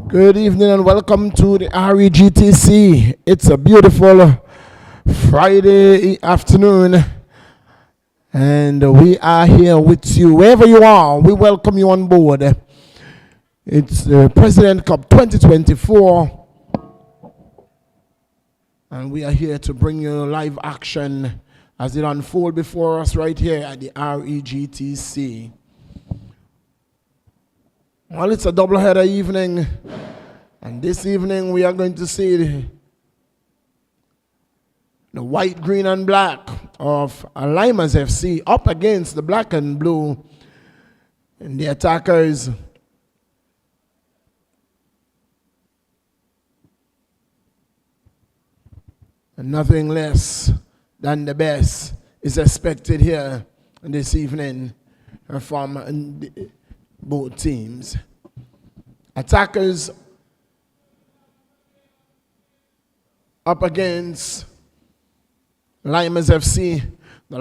Good evening and welcome to the REGTC. It's a beautiful Friday afternoon and we are here with you. Wherever you are, we welcome you on board. It's the President Cup 2024 and we are here to bring you live action as it unfolds before us right here at the REGTC. Well, it's a double-header evening, and this evening we are going to see the white, green, and black of Lymers FC up against the black and blue and the attackers. And nothing less than the best is expected here this evening from both teams. Attackers up against Lymers FC. The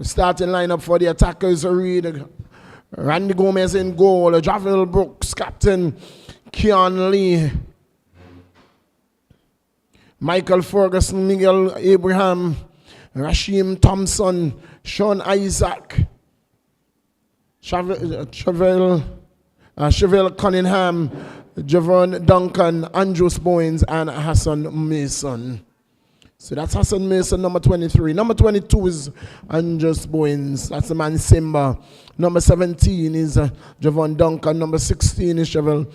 starting lineup for the attackers read Randy Gomez in goal, Javel Brooks, captain Keon Lee, Michael Ferguson, Miguel Abraham, Rashim Thompson, Sean Isaac, Chevelle Cunningham, Javon Duncan, Andrews Bowens, and Hassan Mason. So that's Hassan Mason, number 23. Number 22 is Andrews Bowens. That's the man Simba. Number 17 is Javon Duncan. Number 16 is Chevelle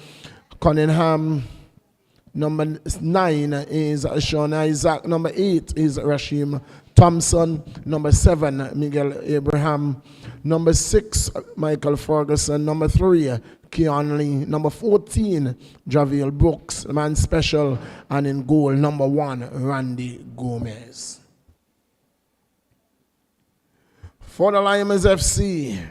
Cunningham. Number 9 is Sean Isaac. Number 8 is Rashim Thompson. Number 7, Miguel Abraham. Number 6, Michael Ferguson. Number 3, Keon Lee. Number 14, Javier Brooks, the man special. And in goal, number 1, Randy Gomez. For the Lymers FC,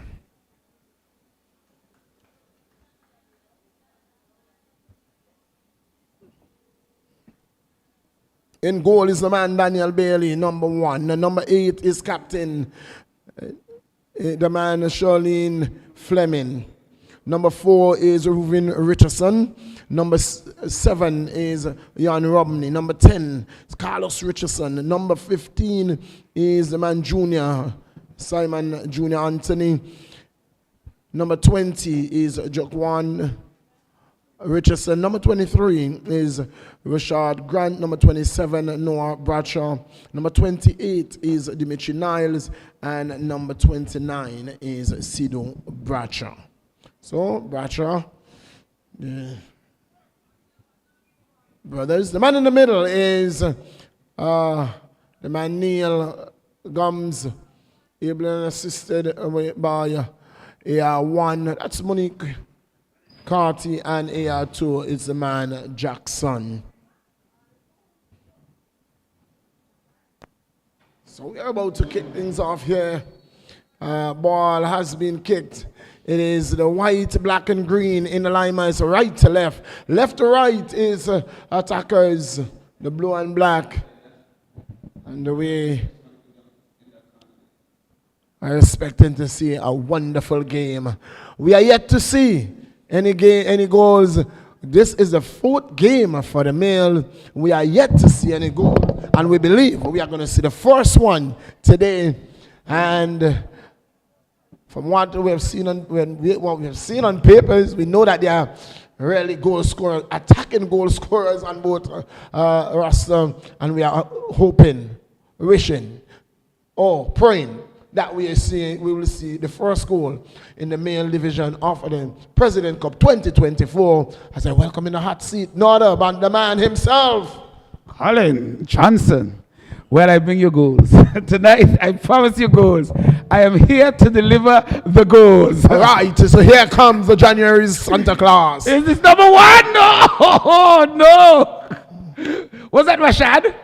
in goal is the man Daniel Bailey, number 1. And number 8 is captain, the man Charlene Fleming. Number 4 is Reuven Richardson. Number 7 is Jan Robney. Number 10 is Carlos Richardson. Number 15 is the man Junior, Simon Junior Anthony. Number 20 is Jaquan Richardson. Number 23 is Richard Grant. Number 27, Noah Bradshaw. Number 28 is Dimitri Niles. And number 29 is Sido Bradshaw. So, Bradshaw, brothers. The man in the middle is the man Neil Gums, able and assisted by AR1. That's Monique Carty, and AR2 is the man Jackson. So we are about to kick things off here. Ball has been kicked. It is the white, black, and green in the Lymers, right to left. Left to right is attackers, the blue and black. And the way I'm expecting to see a wonderful game. We are yet to see any goals. This is the 4th game for the male. We are yet to see any goal. And we believe we are going to see the first one today. And from what we have seen on papers, we know that they are really goal scorers, attacking goal scorers on both roster, and we are hoping, wishing, praying that we will see the first goal in the male division of the President Cup 2024. As I welcome in the hot seat, no other but the man himself, Colin Johnson. Where I bring you goals. Tonight, I promise you goals. I am here to deliver the goals. All right, so here comes the January's Santa Claus. Is this number 1? No, no. Was that Rashad?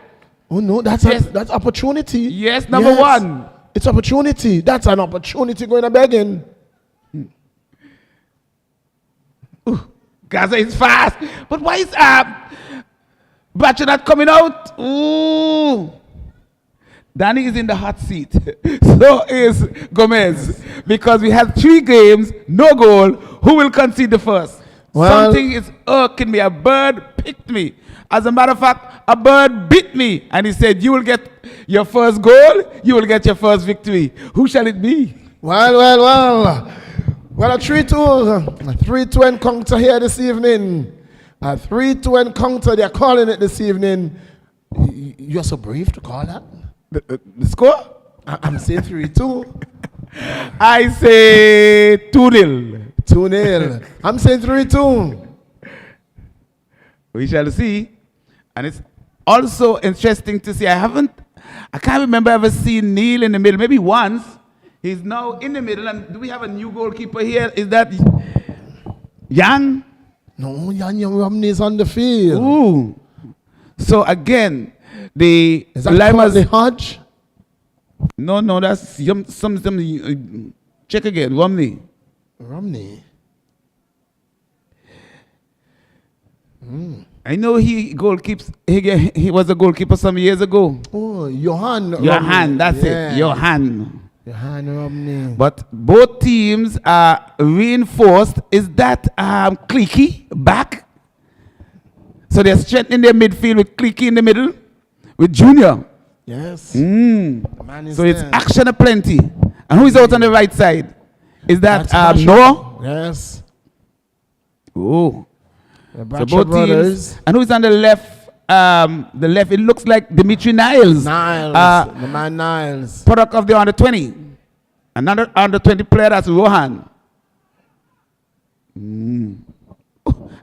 Oh, no, that's opportunity. Yes, number 1. It's opportunity. That's an opportunity going to begging. Gaza is fast. But why is Batcher not coming out? Ooh. Danny is in the hot seat. So is Gomez. Because we had 3 games, no goal. Who will concede the first? Well, Something is irking me. A bird picked me. As a matter of fact, a bird bit me. And he said, you will get your first goal. You will get your first victory. Who shall it be? Well, a 3-2 encounter here this evening. A 3-2 encounter, they're calling it this evening. You're so brave to call that? The score? I'm saying 3-2. I say 2-0. 2-0. I'm saying 3-2. We shall see. And it's also interesting to see. I can't remember ever seeing Neil in the middle. Maybe once. He's now in the middle. And do we have a new goalkeeper here? Is that Yang? No, Yan Romney is on the field. Ooh. So again, the Is that Lymers. the Hodge? No, that's some check again. Romney. I know he was a goalkeeper some years ago. Oh, Johan. That's Yeah. it. Johan Romney. But both teams are reinforced. Is that Clicky back? So they're strengthening their midfield with Clicky in the middle, with Junior. Yes. So it's there. action aplenty. And who is out on the right side? Is that Noah? Yes. Oh. The So Bratcher both brothers. teams. And who's on the left? It looks like Dimitri Niles. The man Niles. Product of the under 20. Another under 20 player, that's Rohan.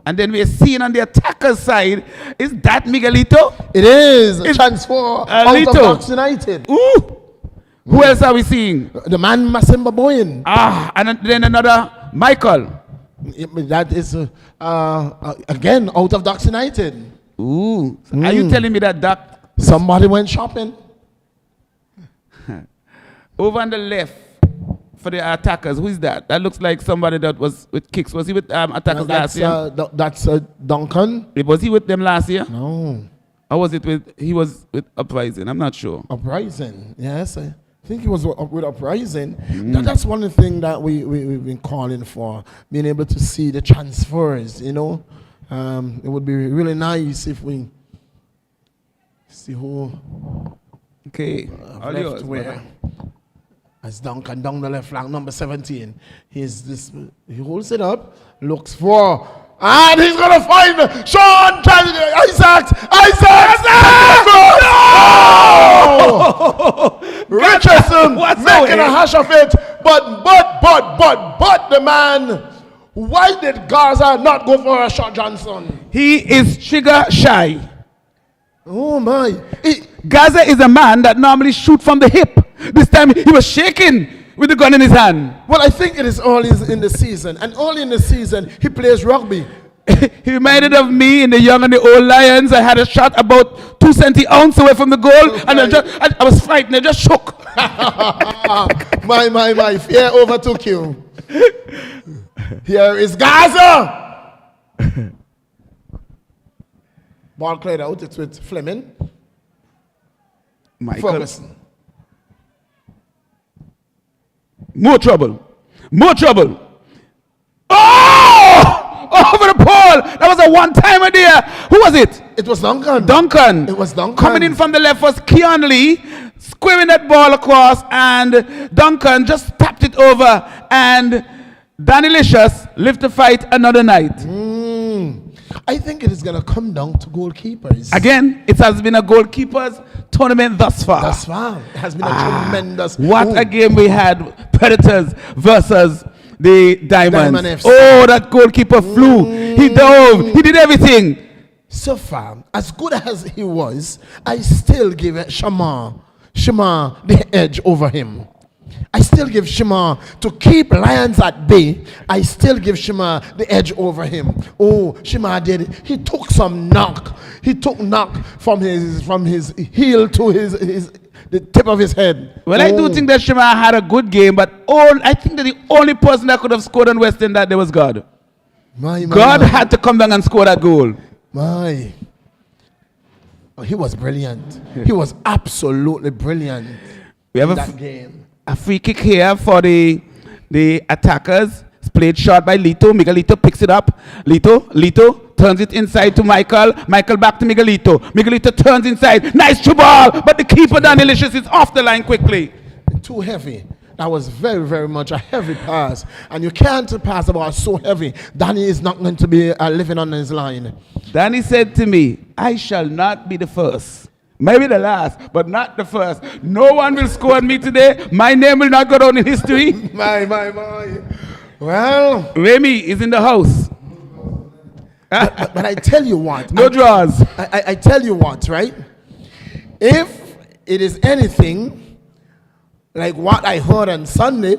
And then we're seeing on the attacker side, is that Miguelito? It is a transfer out of Ducks United. Ooh. Who else are we seeing? The man Masimba Boyen. And then another Michael. That is again out of Ducks United. Ooh. Are you telling me that Somebody went shopping. over on the left for the attackers, who is that? That looks like somebody that was with kicks. Was he with attackers last year? That's Duncan. Was he with them last year? No. Or was it with, he was with Uprising? I'm not sure. Uprising, yes. I think he was with Uprising. That's one of the things that we've been calling for, being able to see the transfers, you know. It would be really nice if we see who Okay. All left yours, where. brother. As Duncan down the left flank, number 17. He holds it up, looks for, and he's gonna find Sean Isaac! No! Richardson making a hash of it, but the man. Why did Gaza not go for a shot, Johnson? He is trigger shy. Oh my! Gaza is a man that normally shoot from the hip. This time he was shaking with the gun in his hand. Well, I think it is early in the season, and early in the season he plays rugby. He reminded of me in the Young and the Old Lions. I had a shot about 2 centi-ounce away from the goal, and I was frightened. I just shook. my fear overtook you. Here is Gaza. Ball cleared out. It's with Fleming. Michael. Ferguson. More trouble. Oh! Over the pole. That was a one-timer there. Who was it? It was Duncan. It was Duncan. Coming in from the left was Keon Lee, squaring that ball across, and Duncan just tapped it over, and Danny Licious lived to fight another night. I think it is going to come down to goalkeepers. Again, it has been a goalkeepers tournament thus far. It has been a tremendous. What a game we had. Predators versus the Diamonds. FC. Oh, that goalkeeper flew. He dove. He did everything. So far, as good as he was, I still give it Shema the edge over him. I still give Shema to keep Lions at bay. I still give Shema the edge over him. Oh, Shema did it. He took some knock. He took knock from his heel to the tip of his head. Well, I do think that Shema had a good game, but I think that the only person that could have scored on Western that day was God. God had to come down and score that goal. Oh, he was brilliant. He was absolutely brilliant. We have in that game. A free kick here for the attackers. It's played short by Lito. Miguelito picks it up. Lito turns it inside to Michael. Michael back to Miguelito. Miguelito turns inside. Nice true ball, but the keeper, Danilicious, is off the line quickly. Too heavy. That was very, very much a heavy pass. And you can't pass a ball so heavy. Danny is not going to be living on his line. Danny said to me, I shall not be the first. Maybe the last, but not the first. No one will score on me today. My name will not go down in history. My. Well, Remy is in the house. but I tell you what. No draws. I tell you what, right? If it is anything like what I heard on Sunday,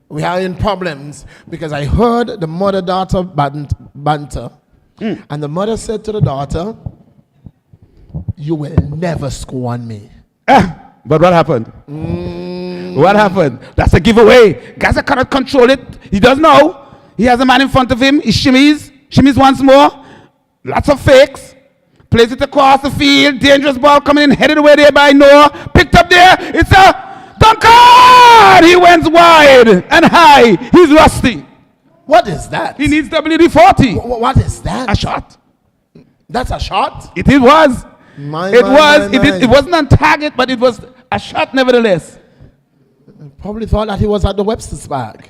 we are in problems, because I heard the mother-daughter banter, and the mother said to the daughter, you will never score on me. But what happened? What happened? That's a giveaway. Gaza cannot control it. He doesn't know. He has a man in front of him. He shimmies once more. Lots of fakes. Plays it across the field. Dangerous ball coming in, headed away there by Noah. Picked up there. It's a Duncan! He went wide and high. He's rusty. What is that? He needs WD-40. What is that? A shot. That's a shot? It was. It wasn't on target, but it was a shot nevertheless. Probably thought that he was at the Webster's Park.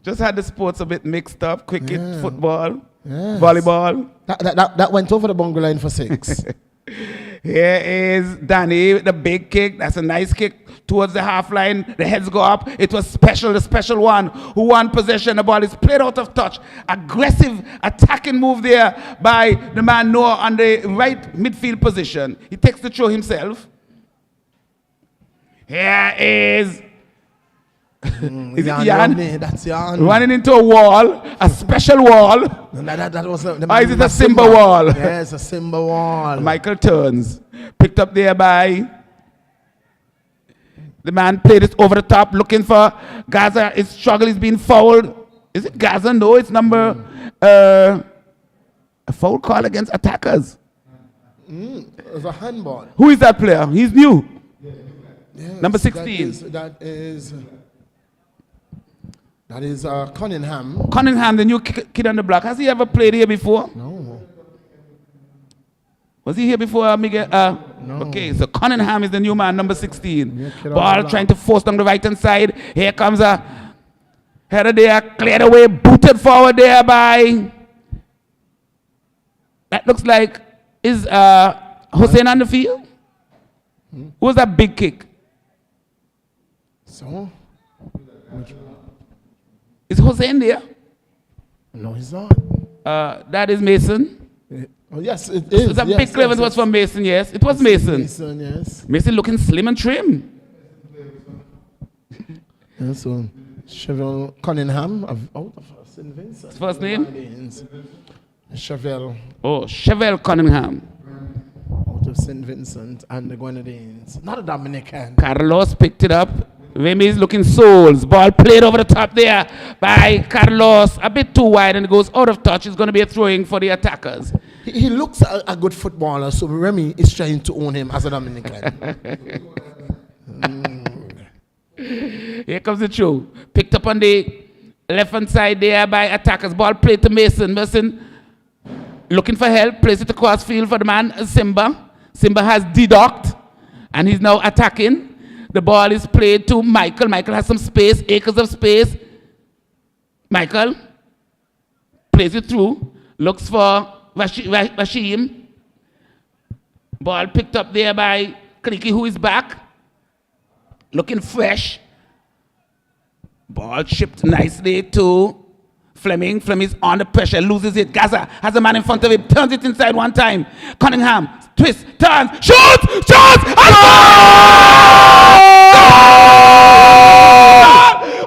Just had the sports a bit mixed up. Cricket, football, volleyball. That went over the bungle line for 6. Here is Danny with the big kick. That's a nice kick towards the half line. The heads go up. It was special, the special one who won possession. The ball is played out of touch. Aggressive attacking move there by the man Noah on the right midfield position. He takes the throw himself. Here is is it Jan? That's Jan. Running into a wall, a special wall. That was Or is it a Simba wall? Yes, a Simba wall. Michael turns. Picked up there by the man, played it over the top, looking for Gaza. His struggle is being fouled. Is it Gaza? No, it's number a foul call against attackers. It was a handball. Who is that player? He's new. Yes, number 16. That is Cunningham. Cunningham, the new kid on the block. Has he ever played here before? No. Was he here before, Miguel? No. Okay, so Cunningham is the new man, number 16. Yeah, Ball trying to force down the right-hand side. Here comes a header there, cleared away, booted forward there by... That looks like... Is Hussein on the field? Who was that big kick? So? Is Hussein there? No, he's not. That is Mason. Oh, yes, it is. It's a big clever. It was from Mason, yes. It was Mason. Mason, yes. Mason looking slim and trim. Yeah, so Chevelle Cunningham out of St. Vincent. His first name? Chevelle. Oh, Chevelle Cunningham. Out of St. Vincent and the Grenadines. Not a Dominican. Carlos picked it up. Remy is looking souls. Ball played over the top there by Carlos. A bit too wide and it goes out of touch. It's going to be a throwing for the attackers. He looks a good footballer, so Remy is trying to own him as a Dominican. Here comes the throw. Picked up on the left-hand side there by attackers. Ball played to Mason. Mason looking for help. Plays it across field for the man, Simba. Simba has deduct and he's now attacking. The ball is played to Michael. Michael has some space, acres of space. Michael plays it through. Looks for Rashim. Ball picked up there by Kliki, who is back. Looking fresh. Ball chipped nicely to Fleming. Fleming's under pressure, loses it. Gaza has a man in front of him, turns it inside one time. Cunningham, twist, turns, shoots, and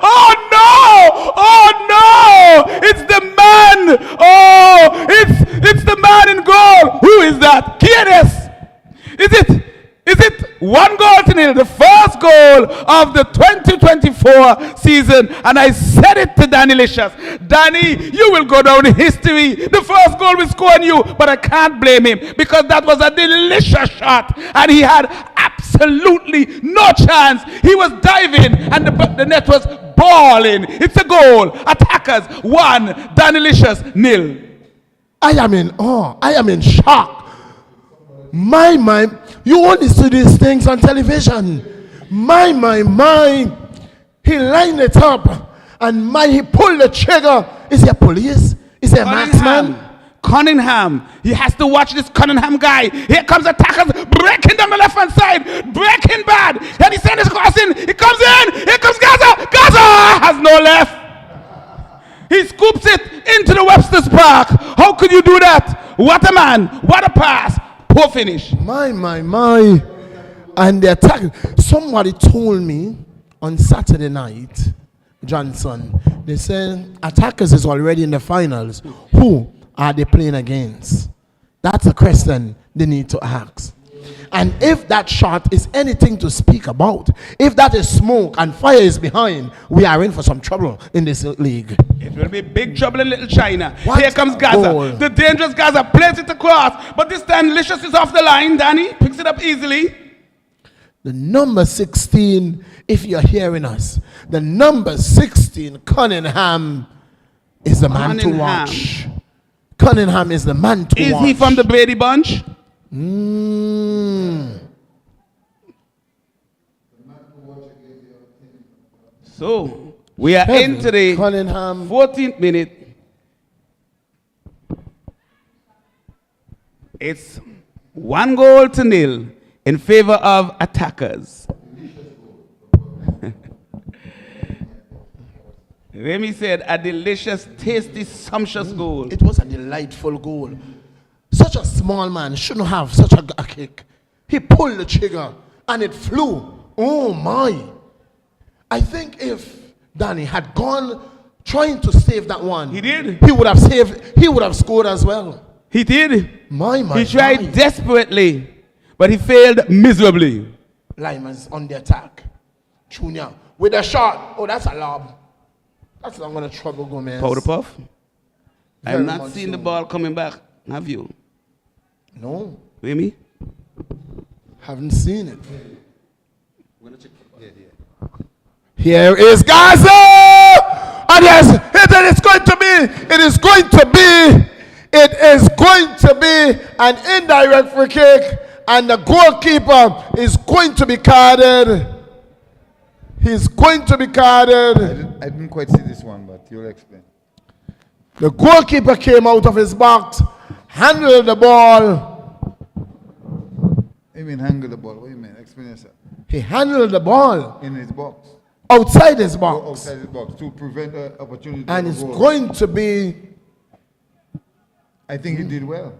oh no! It's the man! Oh, it's the man in goal! Who is that? Kieres! Is it 1-0? The first goal of the 2024 season. And I said it to Danny Licious. Danny, you will go down in history. The first goal will score on you. But I can't blame him because that was a delicious shot. And he had absolutely absolutely no chance. He was diving and the net was balling. It's a goal. Attackers 1, Danilicious 0. I am in shock. My, you only see these things on television. My. He lined it up and he pulled the trigger. Is he a police? Is he a marksman? Cunningham. He has to watch this Cunningham guy. Here comes attackers breaking down the left hand side. Breaking bad. Then he sends his crossing. He comes in. Here comes Gaza. Gaza has no left. He scoops it into the Webster's Park. How could you do that? What a man. What a pass. Poor finish. My. And the attack. Somebody told me on Saturday night, Johnson, they said attackers is already in the finals. Who are they playing against? That's a question they need to ask. And if that shot is anything to speak about, if that is smoke and fire is behind, we are in for some trouble in this league. It will be big trouble in Little China. What Here comes Gaza. goal. The dangerous Gaza plays it across. But this time Licious is off the line. Danny picks it up easily. The number 16, if you're hearing us, the number 16, Cunningham, is the man to watch. Cunningham is the man to watch. Is he from the Brady Bunch? So, we are into the Cunningham. 14th minute. It's 1-0 in favor of attackers. Remy said, a delicious, tasty, sumptuous goal. It was a delightful goal. Such a small man shouldn't have such a kick. He pulled the trigger and it flew. Oh my. I think if Danny had gone trying to save that one, He did. He would have saved, he would have scored as well. He did. He He tried desperately, but he failed miserably. Lymers on the attack. Junior with a shot. Oh, that's a lob. That's not going to trouble Gomez. Powder puff. I have Very not much seen so. the ball coming back. Have you? No, Remy? haven't seen it. Here is Gaza! And yes, it is going to be an indirect free kick, and the goalkeeper is going to be carded. He's going to be carded. I didn't quite see this one, but you'll explain. The goalkeeper came out of his box, handled the ball. I mean, handle the ball. What do you mean? Explain yourself. He handled the ball In his box. outside his Go box. outside his box to prevent an opportunity And to it's goal. going to be, I think he did well.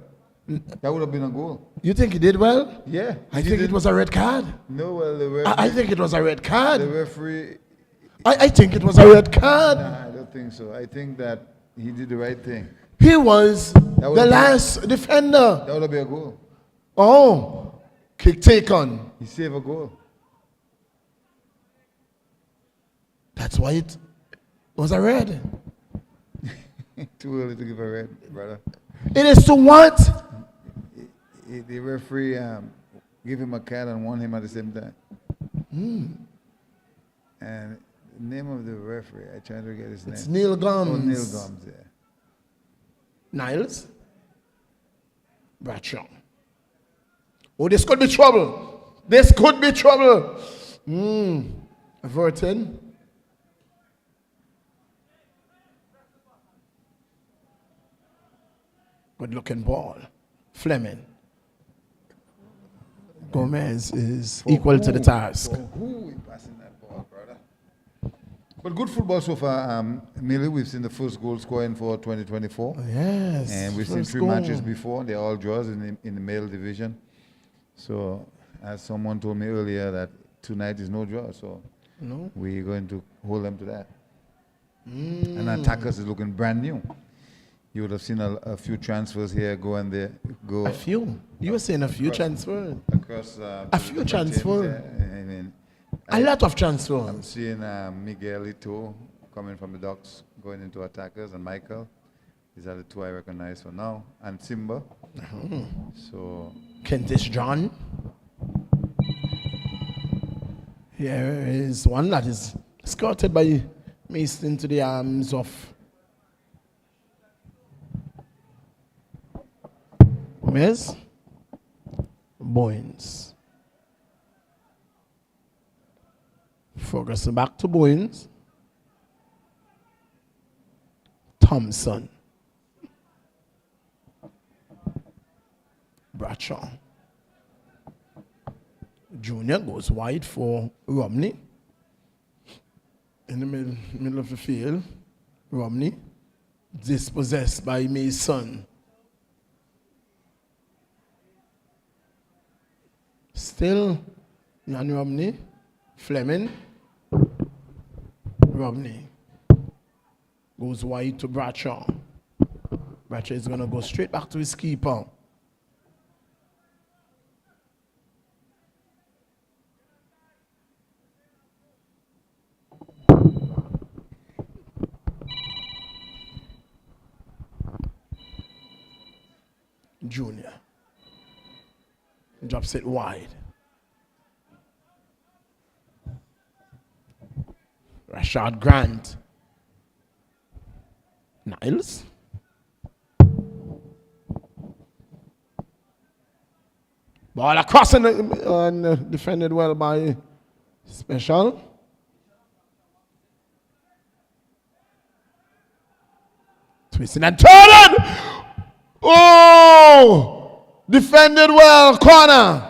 That would have been a goal. you think he did well? Yeah. I think it was a red card. No, well, the referee. I think it was a red The card. referee. I think it was a red card. Nah, I don't think so. I think that he did the right thing. He was would the have last defender. That would have been a goal. Oh, kick taken. He saved a goal. That's why it was a red. Too early to give a red, brother. It is to what? The referee gave him a card and won him at the same time. And the name of the referee, I tried to get his It's name. Neil Oh, Gums. Neil Gums, yeah. Niles. Bradshaw. Oh, this could be trouble. This could be trouble. Averted. Good looking ball. Fleming. Gomez is equal to the task. For who is passing that ball, brother? But good football so far. Millie, we've seen the first goal scoring for 2024. Yes. And we've seen first 3 goal. matches before. They're all draws in the male division. So, as someone told me earlier, that tonight is no draw. So, No. we're going to hold them to that. And attackers is looking brand new. You would have seen a few transfers here go and there. Go A few. You were saying a few transfer. across. A few transfer. I mean, A lot of I'm transfers. seeing Miguel Ito coming from the docks, going into attackers, and Michael. These are the 2 I recognize for now. And Simba. So, Kentish John. Here is one that is escorted by Mason into the arms of Gomez. Boyens. Ferguson back to Boyens. Thompson. Bradshaw. Junior goes wide for Romney. In the middle of the field, Romney dispossessed by Mason. Still, Jan Romney, Fleming, Romney goes wide to Bradshaw. Bradshaw is going to go straight back to his keeper. Junior drops it wide. Rashad Grant. Niles. Ball across and defended well by Special. Twisting and turning. Oh! Defended well, corner.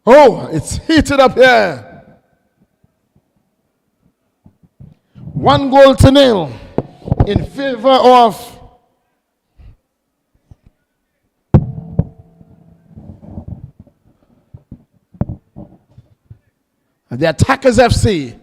Oh, it's heated up here. 1-0 in favor of the Attackers FC.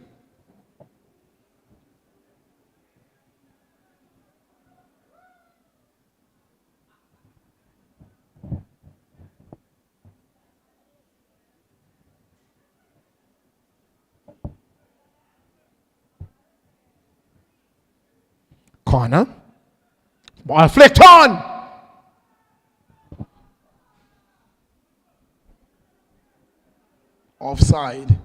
Corner. Ball flicked on. Offside.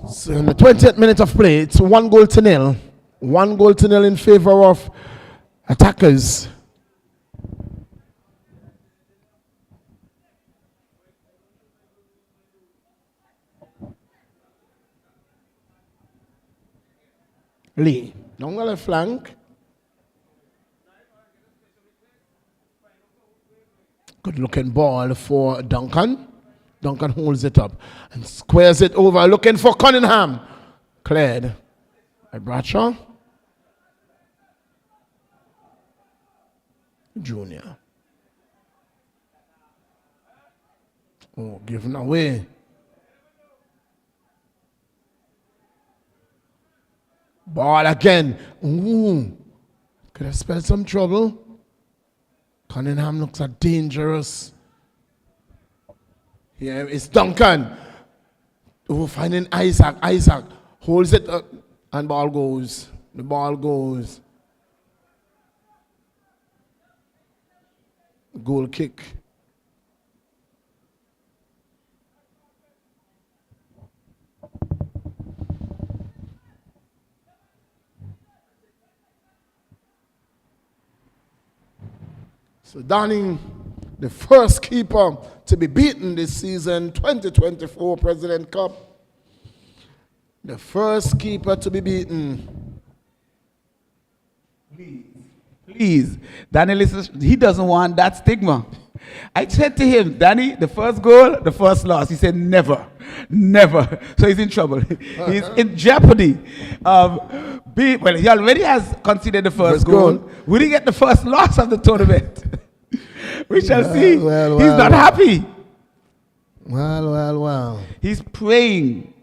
So in the 20th minute of play, it's 1-0. 1-0 in favor of Attackers. Lee, down the left flank. Good looking ball for Duncan. Duncan holds it up and squares it over, looking for Cunningham. Cleared by Bradshaw. Junior. Oh, given away. Ball again. Ooh. Could have spelled some trouble. Cunningham looks dangerous. Here is Duncan. Oh, finding Isaac. Isaac holds it up and ball goes. The ball goes. Goal kick. So Downing, the first keeper to be beaten this season, 2024 President Cup. The first keeper to be beaten. Please. Daniel, he doesn't want that stigma. I said to him, Danny, the first goal, the first loss. He said, never, never. So he's in trouble. He's in jeopardy of well, he already has conceded the first goal. Will he get the first loss of the tournament? We shall see. He's not happy. Well. He's praying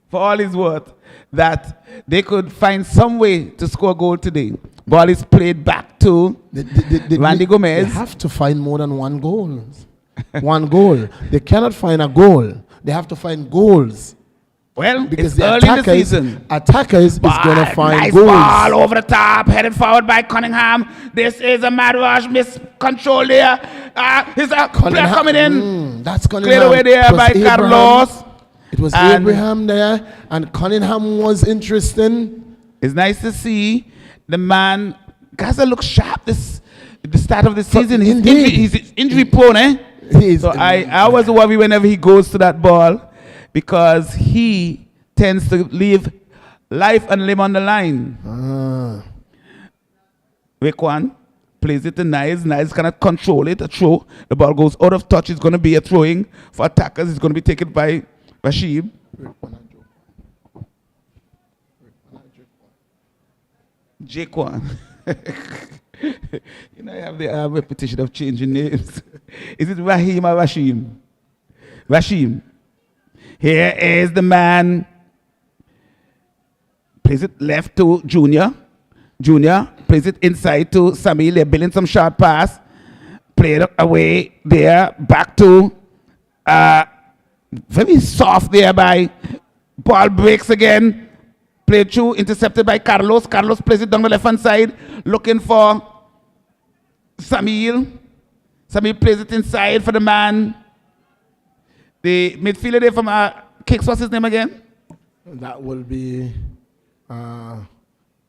for all his worth that they could find some way to score a goal today. Ball is played back to Randy Gomez. They have to find more than one goal. One goal. They cannot find a goal. They have to find goals. Well, because it's early in the season. Attackers is going to find nice goals. Ball over the top, headed forward by Cunningham. This is a mad rush, miscontrol there. Here's a player coming in. That's Cunningham. Cleared away there by Carlos. It was Abraham there, and Cunningham was interesting. It's nice to see the man. Gaza looks sharp the start of the season. He's injury prone, eh? So I always worry whenever he goes to that ball, because he tends to leave life and limb on the line. Raekwon plays it to Nice. Nice cannot control it. A throw. The ball goes out of touch. It's going to be a throwing for attackers. It's going to be taken by Rashid. Jaquan. You know, I have the repetition of changing names. Is it Raheem or Rashim? Rashim. Here is the man. Plays it left to Junior. Junior plays it inside to Samil. They're building some short pass. Played away there. Back to very soft there by ball breaks again. Played through, intercepted by Carlos. Carlos plays it down the left-hand side, looking for Samil. Samil plays it inside for the man. The midfielder there from Kicks, what's his name again? That will be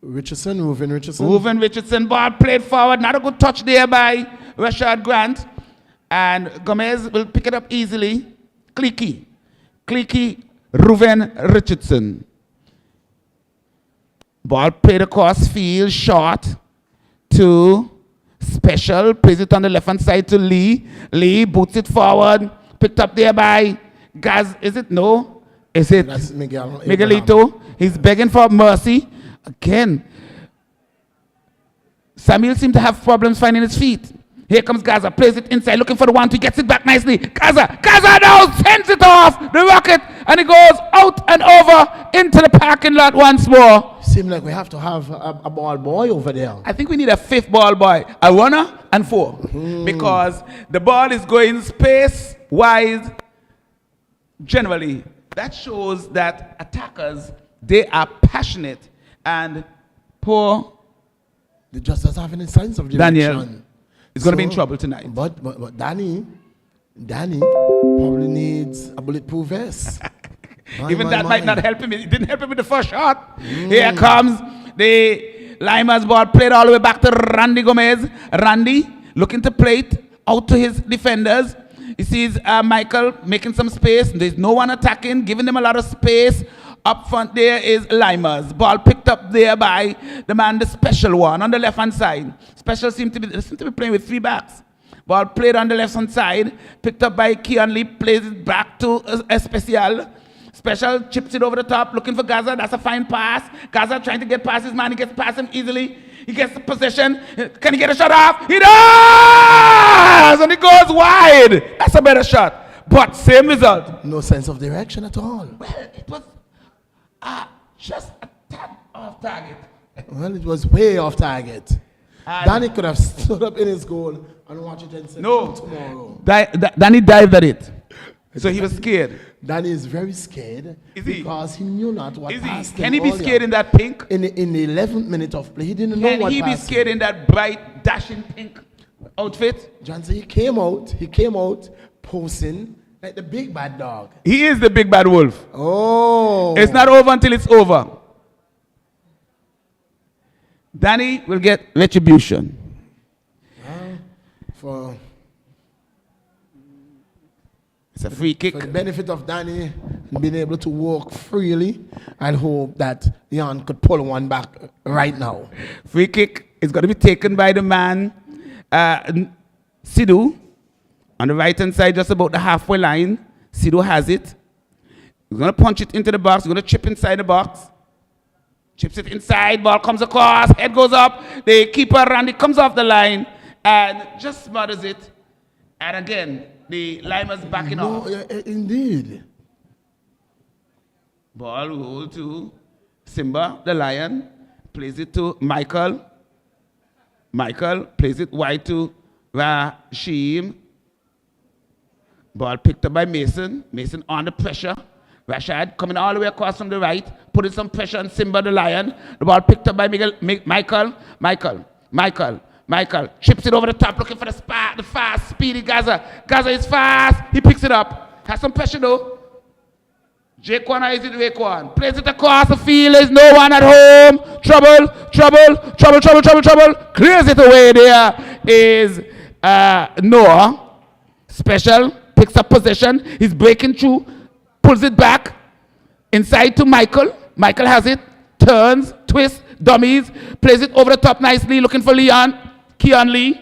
Richardson, Reuven Richardson. Reuven Richardson. Ball played forward. Not a good touch there by Rashad Grant. And Gomez will pick it up easily. Clicky, Reuven Richardson. Ball played across field, short to Special. Plays it on the left-hand side to Lee. Lee boots it forward. Picked up there by Gaz. Is it? No. Is it? That's Miguelito. Miguelito. He's begging for mercy. Again. Samuel seemed to have problems finding his feet. Here comes Gaza. Plays it inside. Looking for the 1-2. Gets it back nicely. Gaza now sends it off the rocket. And it goes out and over into the parking lot once more. Seems like we have to have a ball boy over there. I think we need a fifth ball boy. A runner and 4. Because the ball is going space-wise. Generally, that shows that attackers, they are passionate and poor. They just doesn't have any signs of direction. Daniel is going to be in trouble tonight. But Danny probably needs a bulletproof vest. Even that might not help him. It didn't help him with the first shot. Here comes the Lymers ball, played all the way back to Randy Gomez. Randy looking to play it out to his defenders. He sees Michael making some space. There's no one attacking, giving them a lot of space. Up front there is Lymers. Ball picked up there by the man, the Special one, on the left-hand side. Special seem to be playing with 3 backs. Ball played on the left-hand side. Picked up by Keon Lee. Plays it back to Especial. Special chips it over the top, looking for Gaza. That's a fine pass. Gaza trying to get past his man. He gets past him easily. He gets the possession. Can he get a shot off? He does! And it goes wide. That's a better shot. But same result. No sense of direction at all. Well, it was just a tad off target. Well, it was way off target. Danny could have stood up in his goal and watched it and said, no, tomorrow. Danny dived at it. So he was scared. Danny is very scared. Is he? Because he knew not what passed him. Can he be scared in that pink? In the 11th minute of play, he didn't know what passed him. Can he be scared in that bright, dashing pink outfit? Johnson, he came out posing like the big bad dog. He is the big bad wolf. Oh. It's not over until it's over. Danny will get retribution. It's a free kick. For the benefit of Danny being able to walk freely, and hope that Jan could pull one back right now. Free kick is going to be taken by the man, Sidhu. On the right-hand side, just about the halfway line, Sido has it. He's going to punch it into the box. He's going to chip inside the box. Chips it inside, ball comes across, head goes up. The keeper, Randy, comes off the line and just smothers it. And again, the Lymers backing off. Indeed. Ball roll to Simba, the Lion. Plays it to Michael. Michael plays it wide to Rashim. Ball picked up by Mason. Mason under pressure. Rashad coming all the way across from the right, putting some pressure on Simba the Lion. The ball picked up by Michael chips it over the top, looking for the fast, speedy Gaza. Gaza is fast. He picks it up. Has some pressure though. Jaquan, is it Raekwon? Plays it across the field. There's no one at home. Trouble. Clears it away. There is Noah. Special. Picks up possession. He's breaking through. Pulls it back. Inside to Michael. Michael has it. Turns. Twists. Dummies. Plays it over the top nicely. Looking for Keon Lee.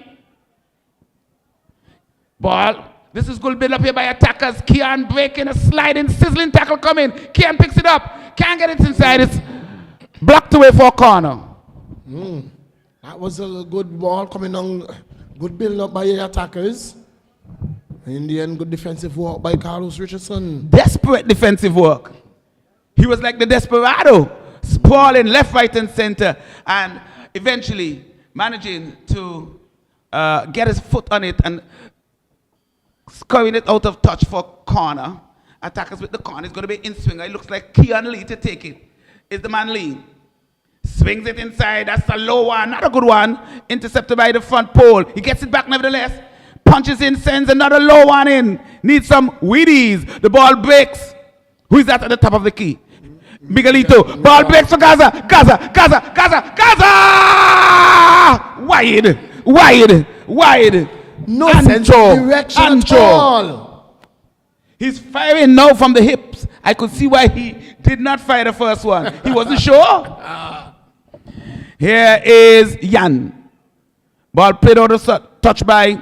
Ball. This is good build up here by attackers. Keon breaking a sliding, sizzling tackle coming. Keon picks it up. Can't get it inside. It's blocked away for a corner. That was a good ball coming on. Good build up by the attackers. In the end, good defensive work by Carlos Richardson. Desperate defensive work. He was like the desperado, sprawling left, right, and center, and eventually managing to get his foot on it and scoring it out of touch for corner. Attackers with the corner. It's going to be in swinger. It looks like Keon Lee to take it. Is the man Lee. Swings it inside. That's a low one. Not a good one. Intercepted by the front pole. He gets it back nevertheless. Punches in, sends another low one in. Needs some Wheaties. The ball breaks. Who is that at the top of the key? Miguelito. Ball breaks for Gaza. Gaza. Wide. No sense of direction at all. He's firing now from the hips. I could see why he did not fire the first one. He wasn't sure. Here is Jan. Ball played out of touch by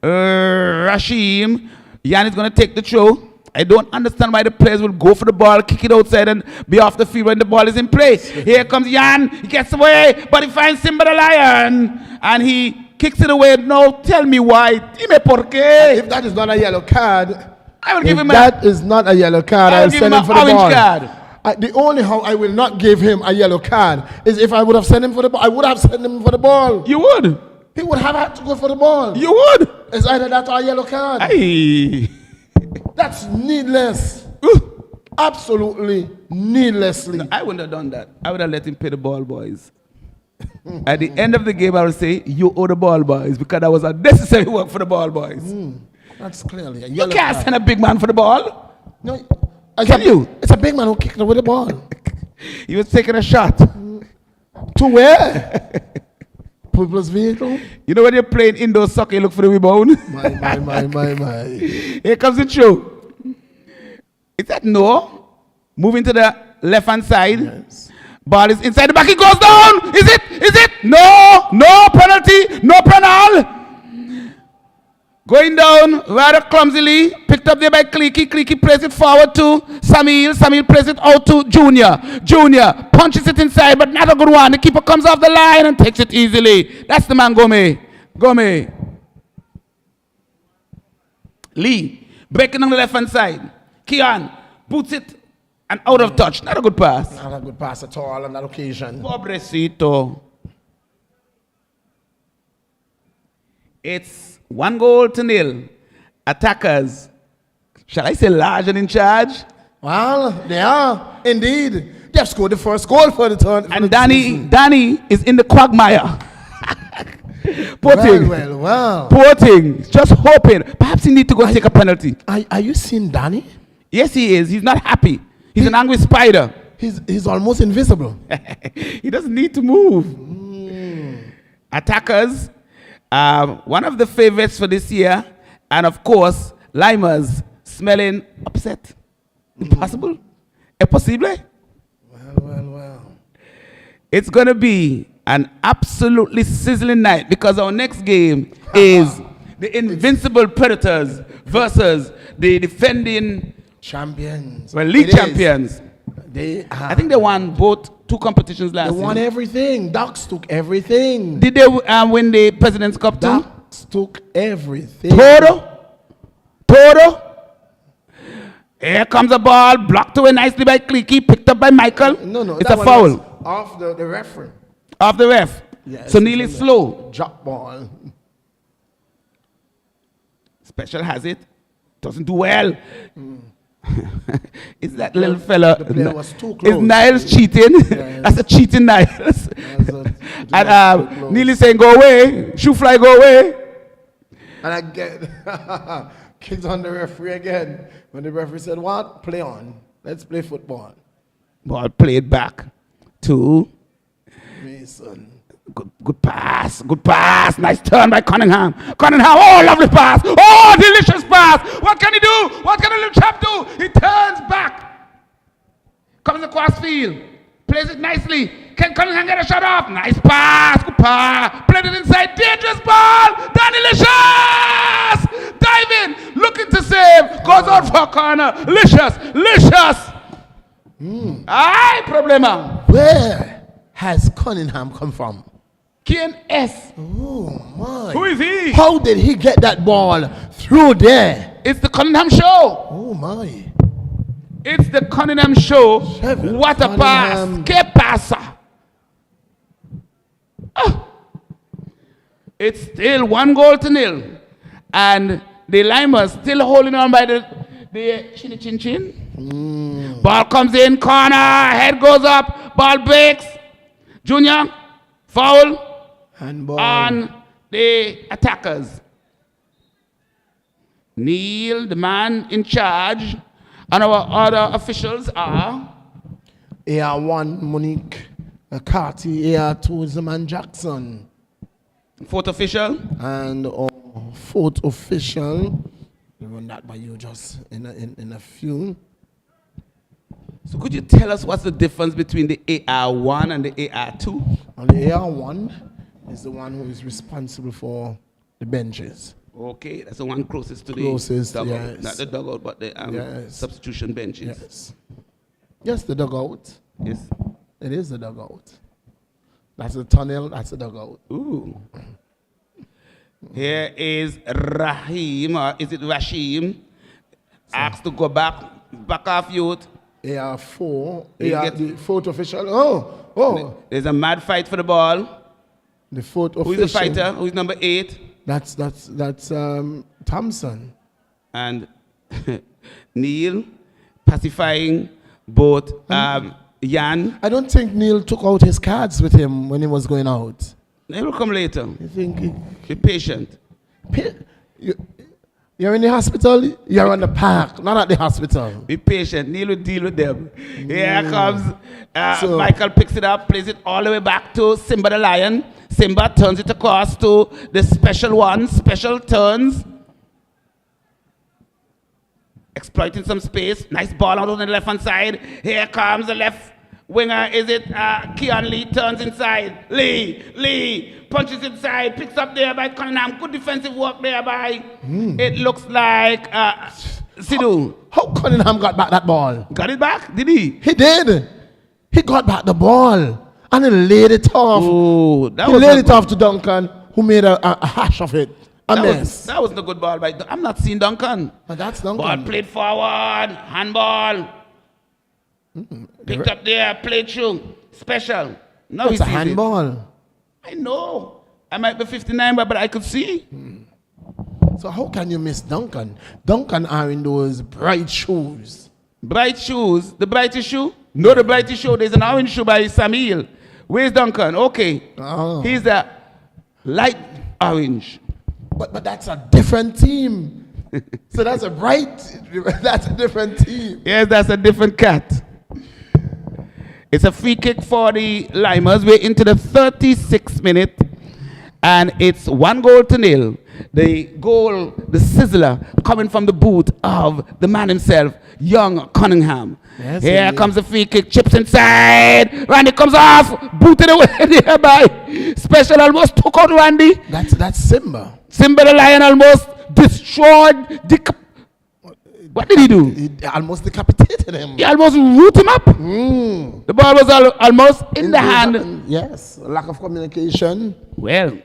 Rashim. Jan is going to take the throw. I don't understand why the players will go for the ball, kick it outside, and be off the field when the ball is in play. Here comes Jan. He gets away, but he finds Simba the Lion, and he kicks it away. No, tell me why. Dime por qué. If that is not a yellow card, I will give him that is not a yellow card. I will give him an orange card. The only how I will not give him a yellow card is if I would have sent him for the ball. I would have sent him for the ball. You would. He would have had to go for the ball. You would. It's either that or a yellow card. Aye. That's needless. Absolutely needlessly. No, I wouldn't have done that. I would have let him pay the ball, boys. At the end of the game, I would say, you owe the ball, boys, because that was unnecessary work for the ball, boys. That's clearly a You yellow can't card. send a big man for the ball. No, Can you? It's a big man who kicked it with the ball. He was taking a shot. To where? People's vehicle? You know when you're playing indoor soccer, you look for the rebound? My. Here comes the throw. Is that no? Moving to the left-hand side. Yes. Ball is inside the back. It goes down. Is it? No penalty. No penal. Going down rather clumsily. Picked up there by Clicky. Clicky plays it forward to Samil. Samil plays it out to Junior. Junior punches it inside, but not a good one. The keeper comes off the line and takes it easily. That's the man, Gome. Lee breaking on the left-hand side. Keon boots it and out of touch. Not a good pass. Not a good pass at all on that occasion. Pobrecito. It's 1-0. Attackers, shall I say large and in charge? Well, they are, indeed. They have scored the first goal for the turn. And Danny is in the quagmire. Poor thing. Well. Poor thing. Just hoping. Perhaps he need to go take a penalty. Are you seeing Danny? Yes, he is. He's not happy. He's an angry spider. He's almost invisible. He doesn't need to move. Attackers, one of the favorites for this year, and of course, Lymers smelling upset. Impossible? Impossible? Well. It's going to be an absolutely sizzling night because our next game is The invincible Predators versus the defending champions. league champions. I think they won both 2 competitions last year. They won everything. Ducks took everything. Did they win the President's Cup too? Ducks took everything. Toro. Here comes a ball, blocked away nicely by Clicky, picked up by Michael. No. It's a foul. Off the referee. Off the ref. Yes, So nearly slow. Drop ball. Special has it. Doesn't do well. Is that little fella? The player was too close. Is Niles cheating? Yes. That's a cheating Niles. And Neely saying, go away. Shoe fly, go away. And I get kicked on the referee again. When the referee said, what? Play on. Let's play football. Ball played back to Mason. Good pass. Nice turn by Cunningham. Oh, lovely pass. Oh, delicious pass. What can he do? What can a little chap do? He turns back. Comes across field. Plays it nicely. Can Cunningham get a shot off? Nice pass. Good pass. Played it inside. Dangerous ball. Danny Licious. Diving. Looking to save. Goes out for a corner. Licious. Aye, problema. Where has Cunningham come from? KNS. Oh, my. Who is he? How did he get that ball through there? It's the Cunningham Show. Oh, my. It's the Cunningham Show. Sheville What a pass. Cunningham. Que pasa? It's still 1-0. And the Lymers still holding on by the chin. Ball comes in, corner, head goes up, ball breaks. Junior, foul Handball. on the attackers. Neil, the man in charge, and our other officials are AR1, Monique Carty, AR2 is the man Jackson. fourth official. And fourth official, we'll run that by you just in a few. So could you tell us what's the difference between the AR1 and the AR2? And the AR1 is the one who is responsible for the benches. Okay, that's the one closest to Closest, the dugout. yes. Not the dugout, but the Yes. substitution benches. Yes. Yes, the dugout. Yes. It is the dugout. That's the tunnel, that's the dugout. Ooh. Here is Rahim, or is it Rashim? Asked to go back off youth. AR4, You AR, get- the fourth official. Oh, There's a mad fight for the ball. the fourth Who official. is the fighter? Who is number 8? That's Thompson. And Neil pacifying both Jan. I don't think Neil took out his cards with him when he was going out. They will come later. I think Be patient. you're in the hospital, you're on the park, not at the hospital. Be patient. Neil will deal with them. Here comes So- Michael, picks it up, plays it all the way back to Simba the Lion. Simba turns it across to the special one. Special turns. Exploiting some space. Nice ball out on the left-hand side. Here comes the left winger. Is it Keon Lee? Turns inside. Lee punches inside. Picks up there by Cunningham. Good defensive work there by. It looks like Sidhu. How Cunningham got back that ball? Got it back? Did he? He did. He got back the ball and he laid it off. Oh, that He was laid not it good. off to Duncan, who made a hash of it. A mess. That wasn't a good ball by. I'm not seeing Duncan. And that's Ball Duncan. played forward, handball. Picked up there, played through, special. Now It's he a sees handball. it. I know. I might be 59, but I could see. So how can you miss Duncan? Duncan are in those bright shoes. Bright shoes. The brightest shoe? No, the brightest shoe. There's an orange shoe by Samuel. Where's Duncan? Okay. Oh. He's a light orange. But that's a different team. So that's a different team. Yes, that's a different cat. It's a free kick for the Lymers. We're into the 36th minute, and it's 1-0. the goal, the sizzler, coming from the boot of the man himself, young Cunningham. Yes, Here indeed. comes the free kick, chips inside. Randy comes off, booted away nearby. Special almost took out Randy. That's Simba. Simba the Lion almost destroyed. What did he do? He almost decapitated him. He almost root him up. The ball was almost in the hand. Yes, lack of communication. Well,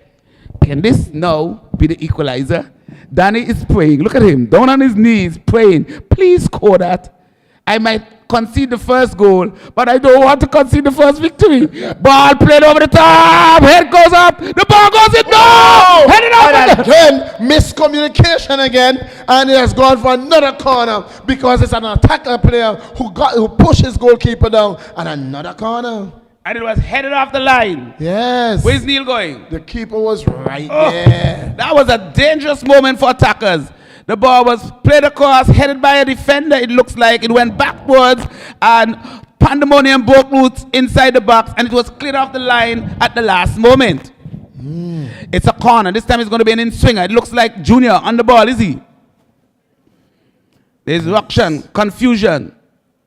can this now be the equalizer? Danny is praying. Look at him, down on his knees, praying. Please score that. I might concede the first goal, but I don't want to concede the first victory. Ball played over the top. Head goes up. The ball goes in. No! Headed And up. again, miscommunication again, and he has gone for another corner because it's an attacker player who pushed his goalkeeper down, and another corner. And it was headed off the line. Yes. Where's Neil going? The keeper was right there. That was a dangerous moment for attackers. The ball was played across, headed by a defender, it looks like. It went backwards, and pandemonium broke loose inside the box, and it was cleared off the line at the last moment. It's a corner. This time it's going to be an in-swinger. It looks like Junior on the ball, is he? There's ruction, confusion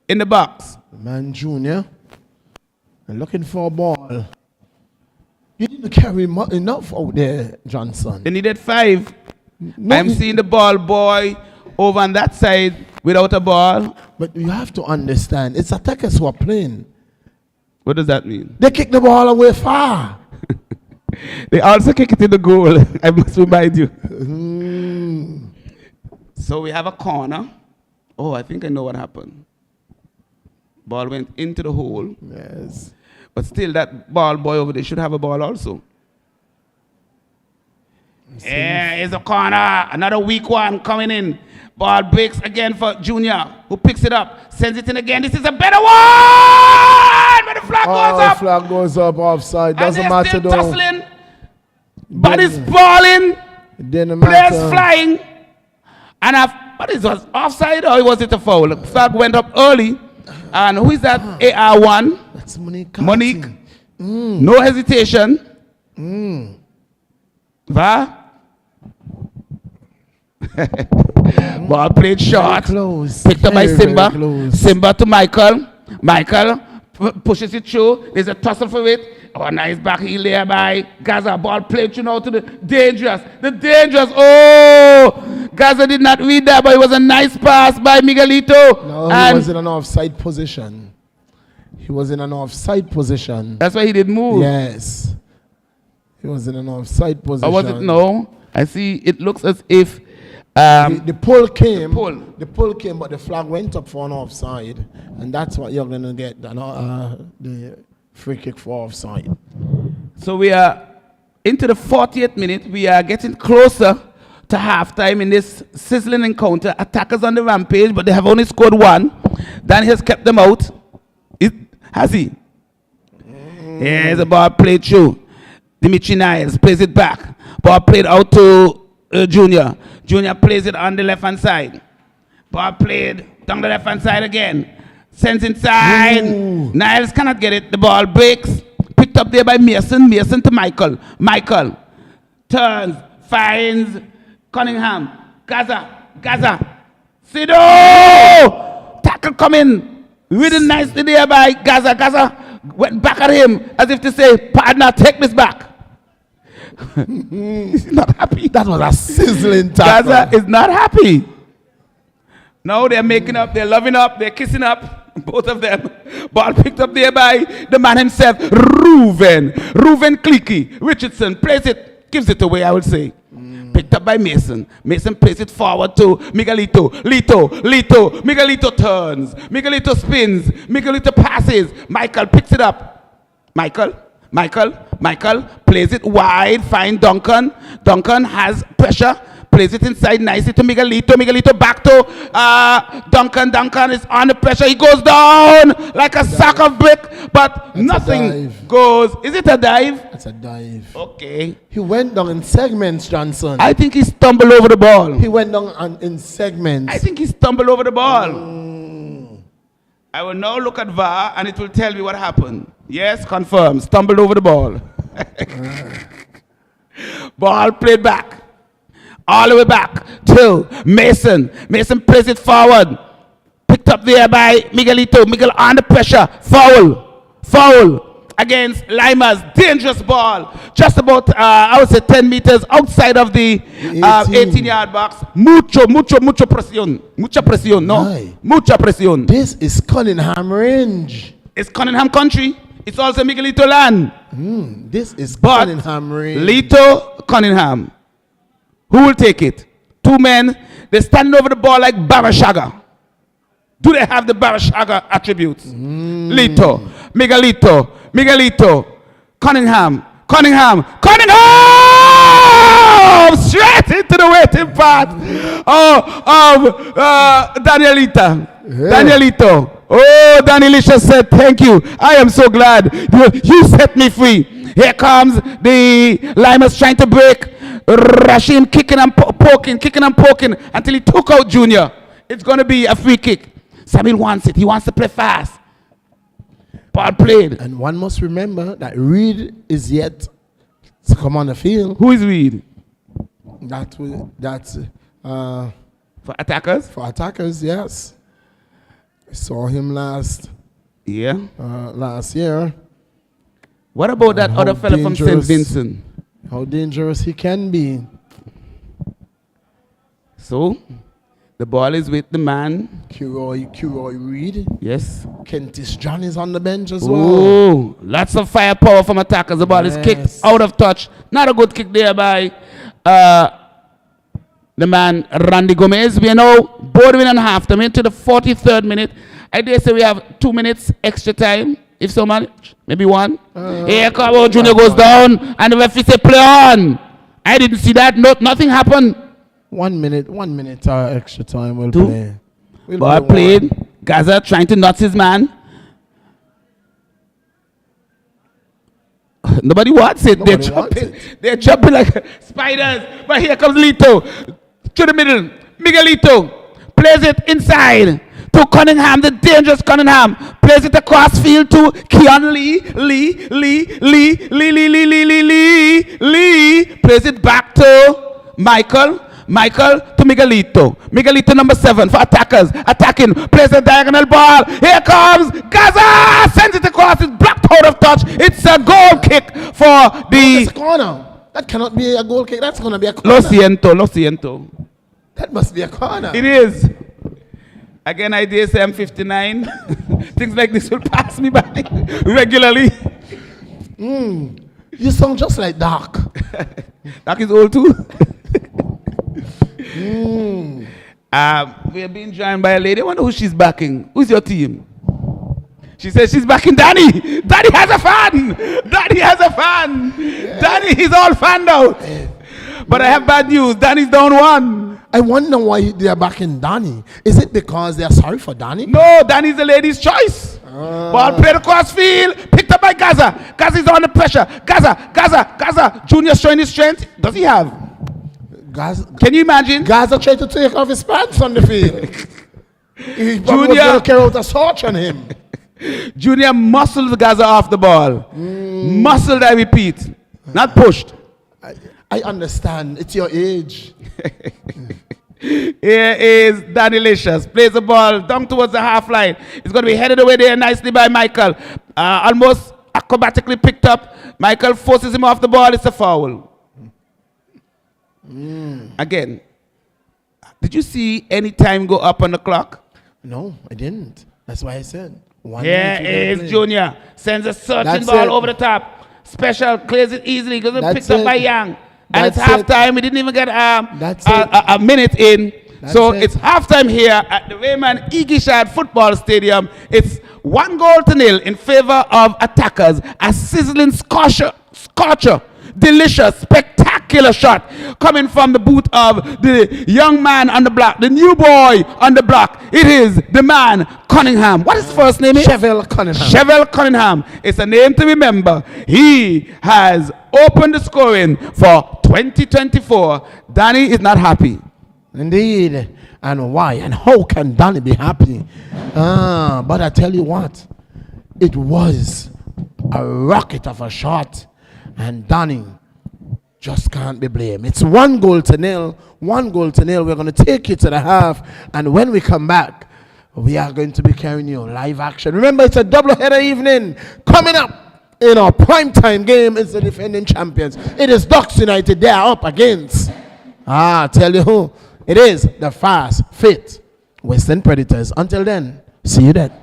in the box. The man Junior, looking for a ball. You didn't carry enough out there, Johnson. They needed 5. No, I'm seeing the ball boy over on that side without a ball. But you have to understand, it's attackers who are playing. What does that mean? They kick the ball away far. They also kick it in the goal. I must remind you. So we have a corner. Oh, I think I know what happened. Ball went into the hole. Yes. But still, that ball boy over there should have a ball also. Yeah, here's a corner. Another weak one coming in. Ball breaks again for Junior, who picks it up, sends it in again. This is a better one! But the flag goes up. Flag goes up, offside. Doesn't and matter still though. tussling. Bodies falling. It didn't Players matter. flying. And what is it? Offside or was it a foul? The flag went up early. And who is that? AR1. That's Monique. Monique. No hesitation. Va? Ball played short. Close. Picked up by Very, Simba. very close. Simba to Michael. Michael pushes it through. There's a tussle for it. Oh, nice back heel there by Gaza. Ball played through now to the dangerous. The dangerous. Oh! Gaza did not read that, but it was a nice pass by Miguelito. No, he was in an offside position. He was in an offside position. That's why he didn't move. Yes. He was in an offside position. Or was it no? I see it looks as if the pull came. The The pull came, but the flag went up for an offside, and that's what you're going to get. The free kick for offside. So we are into the 40th minute. We are getting closer to halftime in this sizzling encounter. Attackers on the rampage, but they have only scored 1. Danny has kept them out. Has he? Here's a ball played through. Dimitri Niles plays it back. Ball played out to Junior. Junior plays it on the left-hand side. Ball played down the left-hand side again. Sends inside. Niles cannot get it. The ball breaks. Picked up there by Mason. Mason to Michael. Michael turns, finds Cunningham. Gaza. Sido! Tackle coming. Really nicely there by Gaza. Gaza went back at him as if to say, partner, take this back. He's not happy. That was a sizzling tackle. Gaza is not happy. No, they're making up, they're loving up, they're kissing up. Both of them. Ball picked up there by the man himself, Reuven Clicky. Richardson plays it, gives it away, I would say. Picked up by Mason. Mason plays it forward to Miguelito. Lito. Miguelito turns. Miguelito spins. Miguelito passes. Michael picks it up. Michael plays it wide. Find Duncan. Duncan has pressure. Plays it inside nicely to Miguelito. Miguelito back to Duncan. Duncan is under pressure. He goes down like a sack of brick, but nothing goes. Is it a dive? It's a dive. Okay. He went down in segments, Johnson. I think he stumbled over the ball. He went down in segments. I think he stumbled over the ball. I will now look at VAR and it will tell me what happened. Yes, confirm. Stumbled over the ball. Ball played back. all the way back to Mason. Mason plays it forward. Picked up there by Miguelito. Miguel under pressure. Foul against Lymers. Dangerous ball. Just about, I would say 10 meters outside of the 18-yard box. Mucha presión. Mucha presión, no? Aye. Mucha presión. This is Cunningham range. It's Cunningham country. It's also Miguelito land. This is But Cunningham range. Lito Cunningham. Who will take it? Two men. They stand over the ball like Barashaga. Do they have the Barashaga attributes? Lito, Miguelito, Cunningham. Straight into the waiting path of Danielita. Yeah. Danielito. Oh, Danielita said, thank you. I am so glad you set me free. Here comes the Lymers trying to break. Rashim kicking and poking until he took out Junior. It's going to be a free kick. Samuel wants it. He wants to play fast. Ball played. And one must remember that Reed is yet to come on the field. Who is Reed? That's For attackers? for attackers, yes. I saw him last Yeah. year. What about that how other fella from St. dangerous- Vincent? How dangerous he can be. So, the ball is with the man. Curoy Reed. Yes. Kentish John is on the bench as well. Oh, lots of firepower from attackers. The ball is kicked Yes. out of touch. Not a good kick there by the man Randy Gomez. We are now bordering on half time into the 43rd minute. I dare say we have 2 minutes extra time, if so much, maybe one. Here comes Junior goes down, and the referee say play on. I didn't see that. Nothing happened. 1 minute extra time. We'll Two. play. We'll Ball play played. Gaza trying to nut his man. Nobody wants it. Nobody They're wants jumping. it. They're jumping like spiders. But here comes Lito. To the middle. Miguelito plays it inside to Cunningham, the dangerous Cunningham. Plays it across field to Keon Lee. Plays it back to Michael to Miguelito. Miguelito number 7 for attackers. Attacking. Plays a diagonal ball. Here comes Gaza. Sends it across. It's blocked out of touch. It's a goal kick for It's a the corner. That cannot be a goal kick. That's going to be a corner. Lo siento. That must be a corner. It is. Again, I dare say I'm 59. Things like this will pass me by regularly. You sound just like Doc. That is old too. We are being joined by a lady. I wonder who she's backing. Who's your team? She says she's backing Danny. Danny has a fan. Danny, he's all fanned out. But I have bad news. Danny's down 1. I wonder why they are backing Danny. Is it because they are sorry for Danny? No, Danny's the lady's choice. Ball played across field. Picked up by Gaza. Gaza is under pressure. Gaza. Junior showing his strength. Does he have? Gaza, Can you imagine? Gaza tried to take off his pants on the field. He probably was Junior- going to carry out a torch on him. Junior muscled Gaza off the ball. Muscled, I repeat. Not pushed. I understand. It's your age. Here is Danny Licious. Plays the ball down towards the half line. It's going to be headed away there nicely by Michael. Almost acrobatically picked up. Michael forces him off the ball. It's a foul. Again, did you see any time go up on the clock? No, I didn't. That's why I said. 1 Here minute to is play. Junior. Sends a searching That's ball it. over the top. Special. Clears it easily. Goes That's picked up it. by Young. And it's That's it. halftime. We didn't even get That's a minute in. That's So it. it's halftime here at the Raymond Igishad Football Stadium. It's 1-0 in favor of attackers. A sizzling scorcher, delicious, spectacular shot coming from the boot of the young man on the block, the new boy on the block. It is the man Cunningham. What is his first name? Chevelle Cunningham. Chevelle Cunningham. It's a name to remember. He has opened the scoring for 2024. Danny is not happy. Indeed. And why? And how can Danny be happy? But I tell you what, it was a rocket of a shot. And Danny just can't be blamed. It's 1-0. 1-0. We're going to take it to the half, and when we come back, we are going to be carrying you live action. Remember, it's a double-header evening coming up in our primetime game. It's the defending champions. It is Ducks United. They are up against, tell you who. It is the fast, fit Western Predators. Until then, see you then.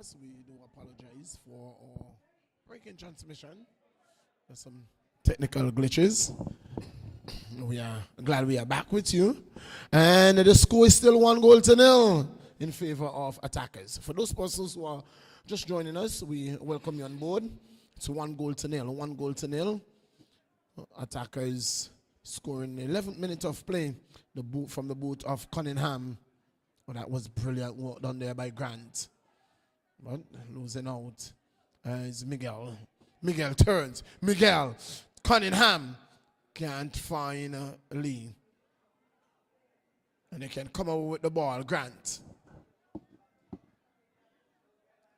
Yes, we do apologize for our breaking transmission. There's some technical glitches. We are glad we are back with you. And the score is still 1-0 in favor of attackers. For those persons who are just joining us, we welcome you on board. It's 1-0. 1-0. Attackers scoring the 11th minute of play. The boot from the boot of Cunningham. Oh, that was brilliant work done there by Grant. But losing out is Miguel. Miguel turns. Miguel. Cunningham can't find Lee. And they can come over with the ball. Grant.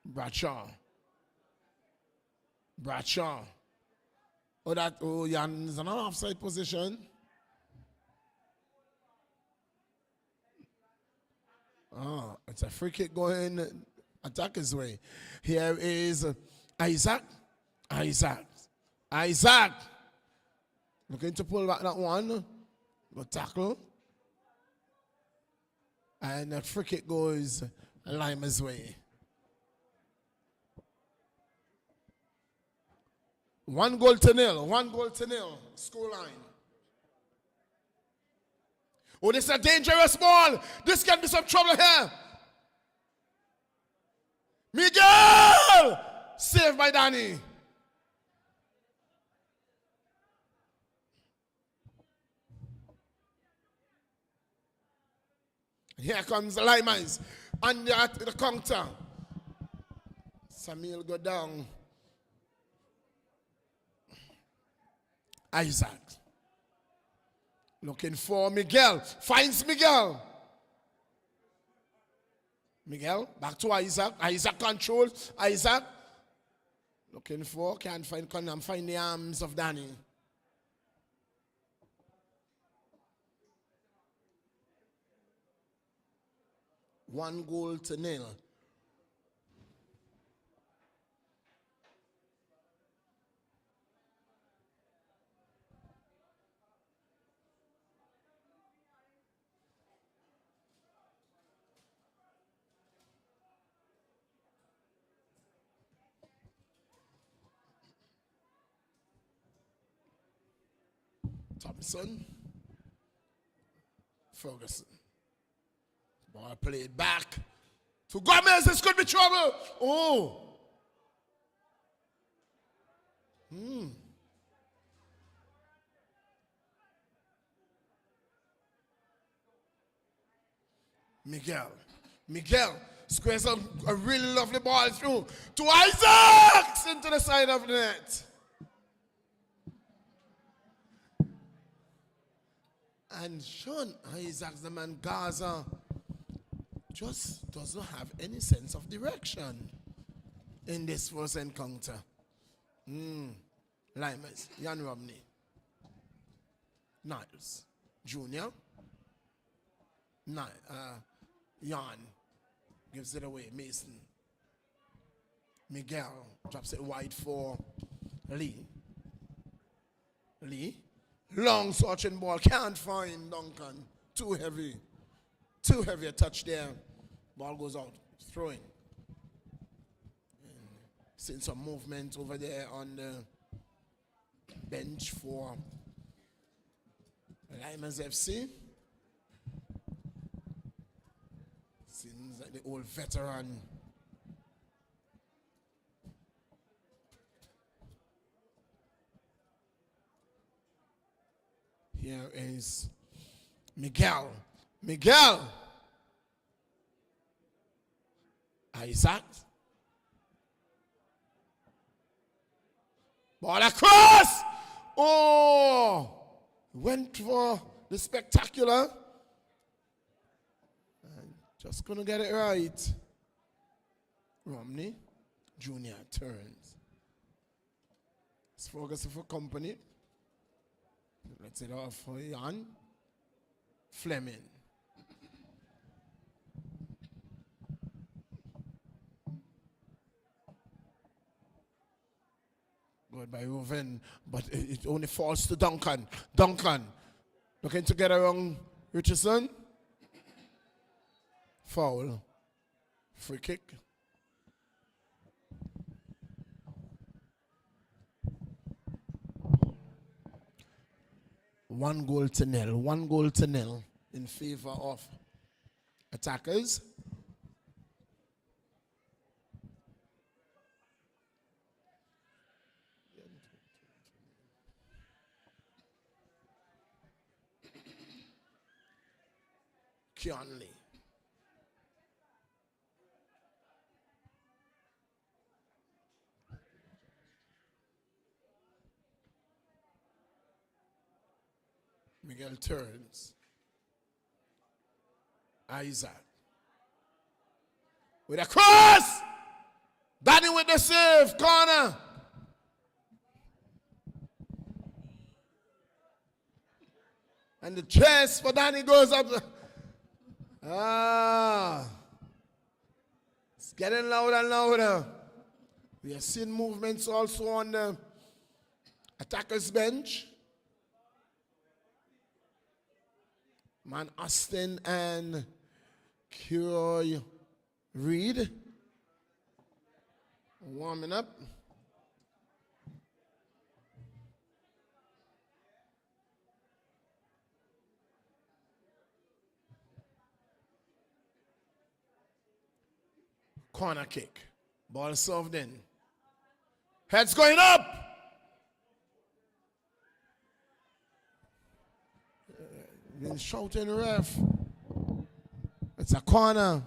Bradshaw. Oh, Jan is in an offside position. Oh, it's a free kick going attacker's way. Here is Isaac. Looking to pull back that one. But tackle. And the free kick goes Lymers' way. 1-0. Score line. Oh, this is a dangerous ball. This can be some trouble here. Miguel! Saved by Danny. Here comes the Lymers. And the counter. Samuel go down. Isaac. Looking for Miguel. Finds Miguel. Miguel, back to Isaac. Isaac controls. Isaac. Looking for, can't find Cunningham. Find the arms of Danny. One goal to nil. Thompson. Ferguson. Ball played back to Gomez. This could be trouble. Oh. Miguel squares a really lovely ball through to Isaacs into the side of the net. And Sean Isaacs, the man Gaza, just doesn't have any sense of direction in this first encounter. Lymers, Jan Romney, Niles, Junior, Jan gives it away, Mason, Miguel drops it wide for Lee, long searching ball, can't find Duncan, too heavy a touch there, ball goes out, throwing. Seeing some movement over there on the bench for Lymers FC. Seems like the old veteran. Here is Miguel. Isaac. Ball across. Oh, went for the spectacular. And just couldn't get it right. Romney Jr. turns. It's Ferguson for company. Let's it off for Jan. Fleming. Good by Reuven, but it only falls to Duncan. Looking to get around Richardson. Foul. Free kick. 1 goal to nil. 1 goal to nil in favor of attackers. Conley. Miguel turns. Isaac. With a cross! Danny with the save. Corner. And the chest for Danny goes up. It's getting louder and louder. We are seeing movements also on the attacker's bench. Man Austin and Kyoy Reed warming up. Corner kick. Ball served in. Heads going up. Been shouting ref. It's a corner.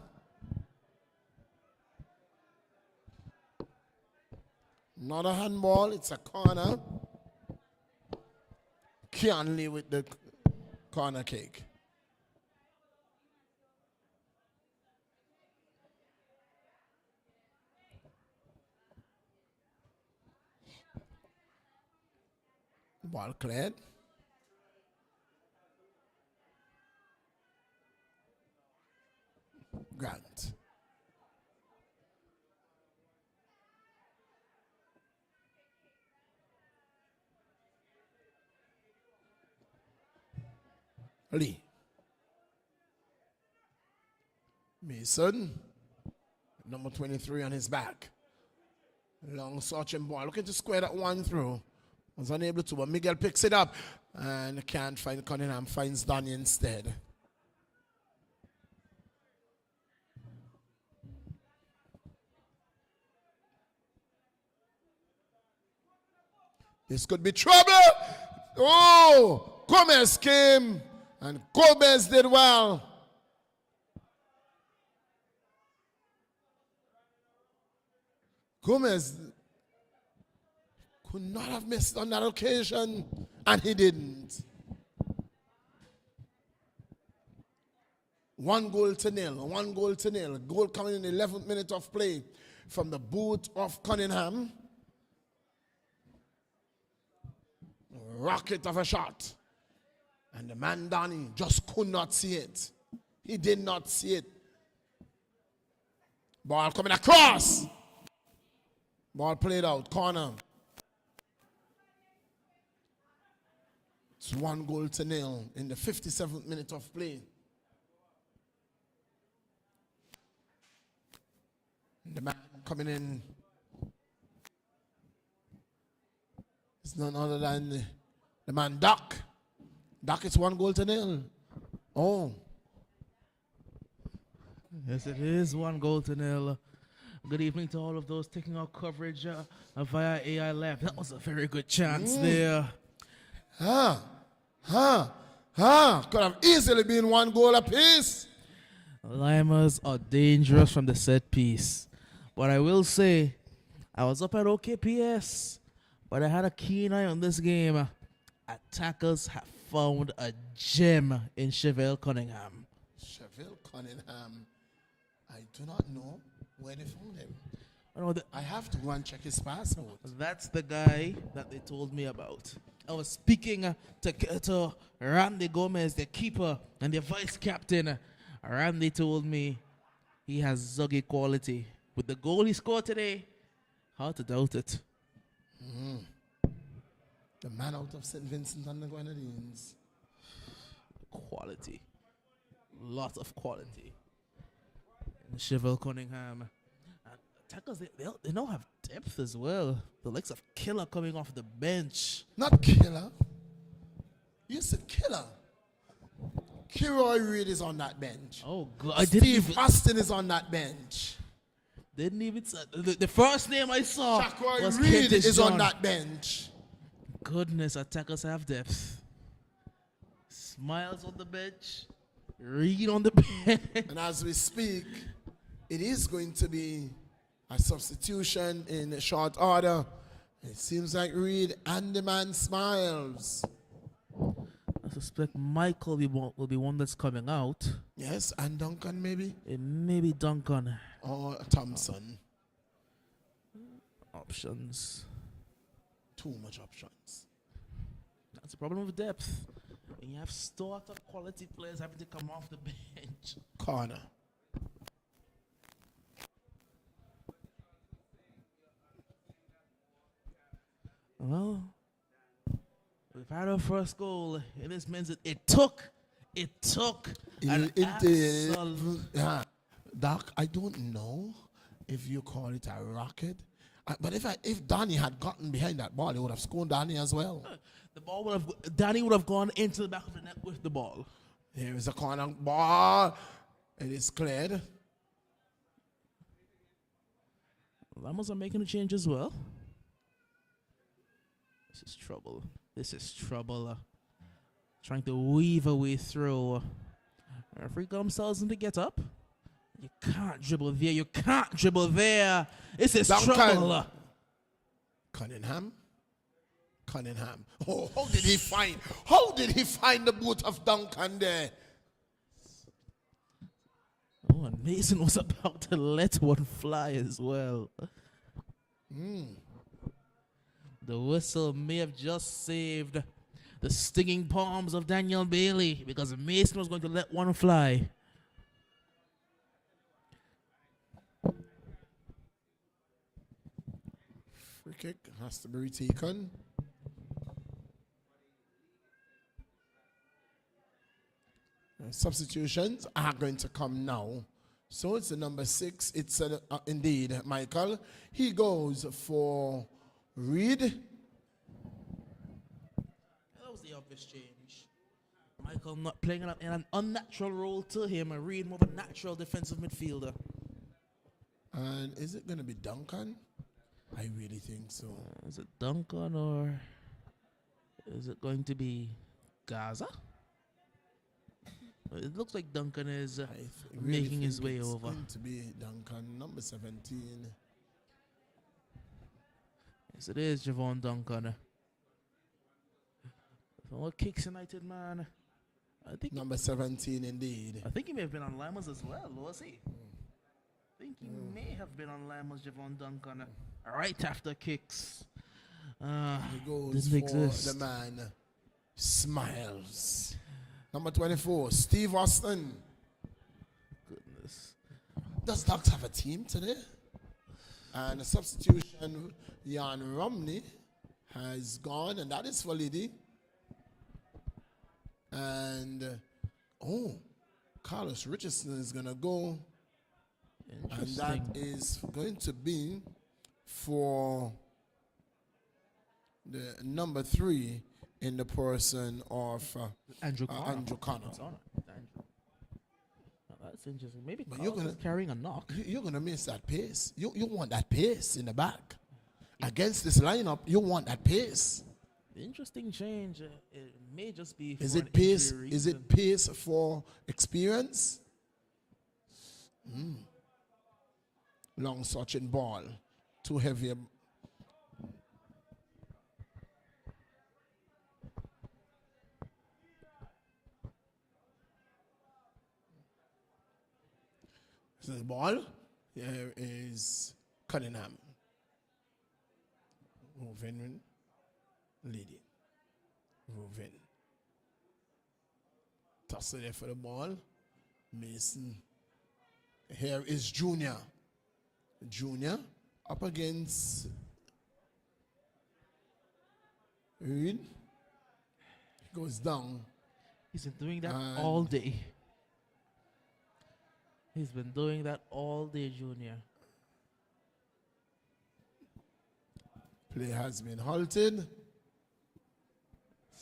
Not a handball, it's a corner. Conley with the corner kick. Ball cleared. Grant. Lee. Mason. Number 23 on his back. Long searching ball. Looking to square that one through. Was unable to, but Miguel picks it up. And can't find Cunningham. Finds Donny instead. This could be trouble. Oh, Gomez came and Gomez did well. Gomez could not have missed on that occasion, and he didn't. 1 goal to nil, 1 goal to nil. Goal coming in the 11th minute of play from the boot of Cunningham. Rocket of a shot. And the man Danny just could not see it. He did not see it. Ball coming across. Ball played out. Corner. It's 1 goal to nil in the 57th minute of play. And the man coming in is none other than the man Doc. Doc, it's 1 goal to nil. Oh. Yes, it is 1 goal to nil. Good evening to all of those taking our coverage via AI Lab. That was a very good chance there. Could have easily been 1 goal apiece. Lymers are dangerous from the set piece. But I will say, I was up at OKPS, but I had a keen eye on this game. Attackers have found a gem in Chevelle Cunningham. Chevelle Cunningham. I do not know where they found him. I have to go and check his passport. That's the guy that they told me about. I was speaking to Randy Gomez, the keeper and the vice captain. Randy told me he has Zuggy quality. With the goal he scored today, how to doubt it? The man out of St. Vincent and the Grenadines. Quality. Lots of quality. And Chevelle Cunningham. Attackers, they now have depth as well. The likes of Killer coming off the bench. Not Killer. You said killer. Kiroy Reid is on that bench. Oh God! I Steve Austin is on that bench. didn't even say the first name I saw Shaquille was Reid Kentish is John. on that bench. Goodness, attackers have depth. Smiles on the bench, Reid on the bench. And as we speak, it is going to be a substitution in short order. It seems like Reid and the man Smiles. I suspect Michael will be one that's coming out. Yes, and Duncan maybe. It may be Duncan. Or Thompson. Options. Too much options. That's the problem with depth. When you have starter quality players having to come off the bench. Corner. Well, we've had our first goal, and this means that it took an absolute. Yeah. Doc, I don't know if you call it a rocket. But if Danny had gotten behind that ball, he would have scored Danny as well. Danny would have gone into the back of the net with the ball. Here is a corner ball. It is cleared. Lymers are making a change as well. This is trouble. This is trouble. Trying to weave a way through. Referee got themselves in to get up. You can't dribble there. You can't dribble there. This is Duncan. trouble. Cunningham. Oh, how did he find the boot of Duncan there? Oh, and Mason was about to let one fly as well. The whistle may have just saved the stinging palms of Daniel Bailey because Mason was going to let one fly. Free kick has to be retaken. Substitutions are going to come now. So it's the number 6. It's indeed Michael. He goes for Reid. That was the obvious change. Michael not playing in an unnatural role to him and Reid more of a natural defensive midfielder. And is it going to be Duncan? I really think so. Is it Duncan or is it going to be Gaza? It looks like Duncan is making his way over. It's going to be Duncan, number 17. Yes, it is Javon Duncan. Oh, Kicks United, man. I think Number 17, indeed. I think he may have been on Lymers as well, was he? I think he may have been on Lymers, Javon Duncan. Right after Kicks. He goes Didn't for exist. the man Smiles. Number 24, Steve Austin. Goodness. Does Ducks have a team today? And a substitution, Jan Romney has gone, and that is for Liddy. And, Carlos Richardson is going to go. And Interesting. that is going to be for the number 3 in the person of Andrew Connor. Andrew Connor. That's on it. Andrew. Now, that's interesting. Maybe But Carlos is carrying a knock. You're going to miss that pace. You want that pace in the back. Against this lineup, you want that pace. Interesting change. It may just be. Is for it an pace? injury Is reason. it pace for experience? Long Sachin ball. Too heavy. So the ball. Here is Cunningham. Moving. Leading. Moving. Toss it there for the ball. Mason. Here is Junior. Junior up against Reid. He goes down. He's been doing that all day. He's been doing that all day, Junior. Play has been halted.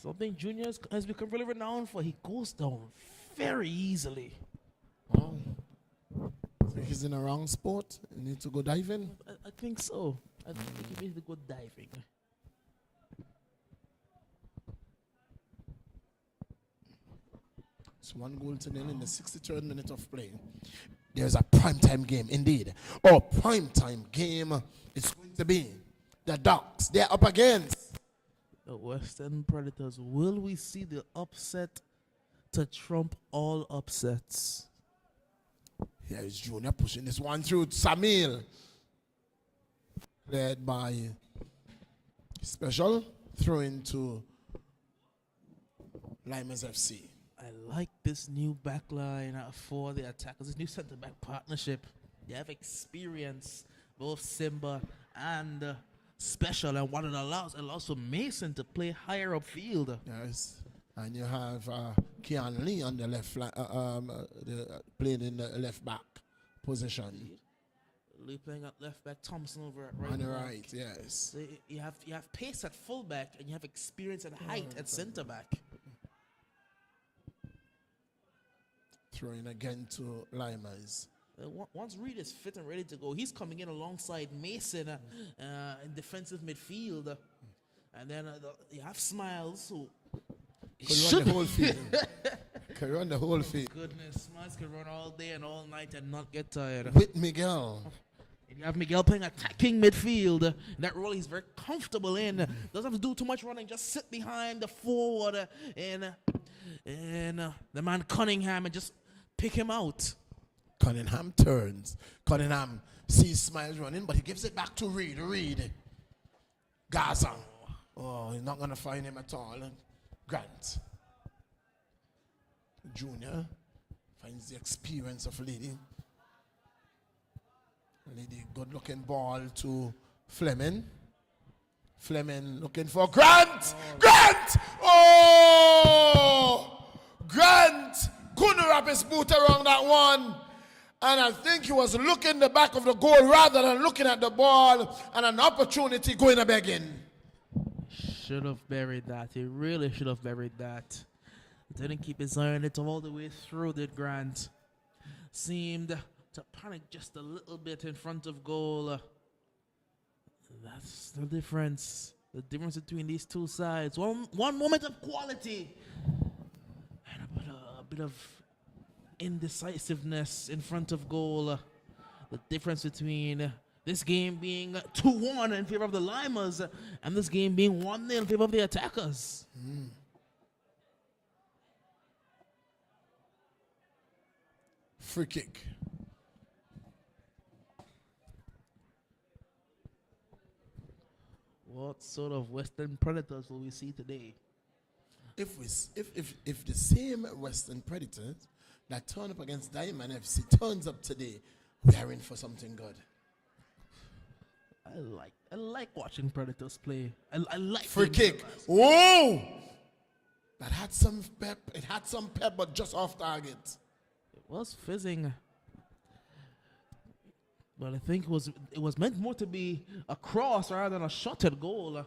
Something Junior has become really renowned for. He goes down very easily. Oh. So he's in a wrong sport. He need to go diving. I think so. I think he needs to go diving. It's 1-0 in the 63rd minute of play. There's a primetime game, indeed. Oh, primetime game is going to be the Ducks. They're up against The Western Predators. Will we see the upset to trump all upsets? Here is Junior pushing this one through. Samil, led by Special, throwing to Lymers FC. I like this new backline for the attackers, this new center-back partnership. They have experience, both Simba and Special, and what it allows for Mason to play higher upfield. Yes, and you have Keanu Lee on the left, playing in the left back position. Lee playing at left back, Thompson over at right On the back. right, yes. So you have pace at fullback, and you have experience and height at centre back. Throwing again to Lymers. Once Reed is fit and ready to go, he's coming in alongside Mason in defensive midfield. And then you have Smiles, who Could run the whole field. Could run the whole field. goodness, Smiles can run all day and all night and not get tired. With Miguel. And you have Miguel playing attacking midfield. In that role he's very comfortable in. Doesn't have to do too much running, just sit behind the forward and the man Cunningham and just pick him out. Cunningham turns. Cunningham sees Smiles running, but he gives it back to Reed. Reed. Gaza. Oh, he's not going to find him at all. Grant. Junior finds the experience of Lady. Lady, good looking ball to Fleming. Fleming looking for Grant. Grant! Oh! Grant couldn't wrap his boot around that one. And I think he was looking the back of the goal rather than looking at the ball, and an opportunity going a begging. Should have buried that. He really should have buried that. Didn't keep his eye on it all the way through, did Grant. Seemed to panic just a little bit in front of goal. That's the difference. The difference between these two sides. One moment of quality and a bit of indecisiveness in front of goal. The difference between this game being 2-1 in favor of the Lymers and this game being 1-0 in favor of the attackers. Free kick. What sort of Western Predators will we see today? If the same Western Predators that turn up against Diamond FC turns up today, we are in for something good. I like watching Predators play. I like Free them kick. realize. Whoa! That had some pep. It had some pep, but just off target. It was fizzing. But I think it was meant more to be a cross rather than a shot at goal.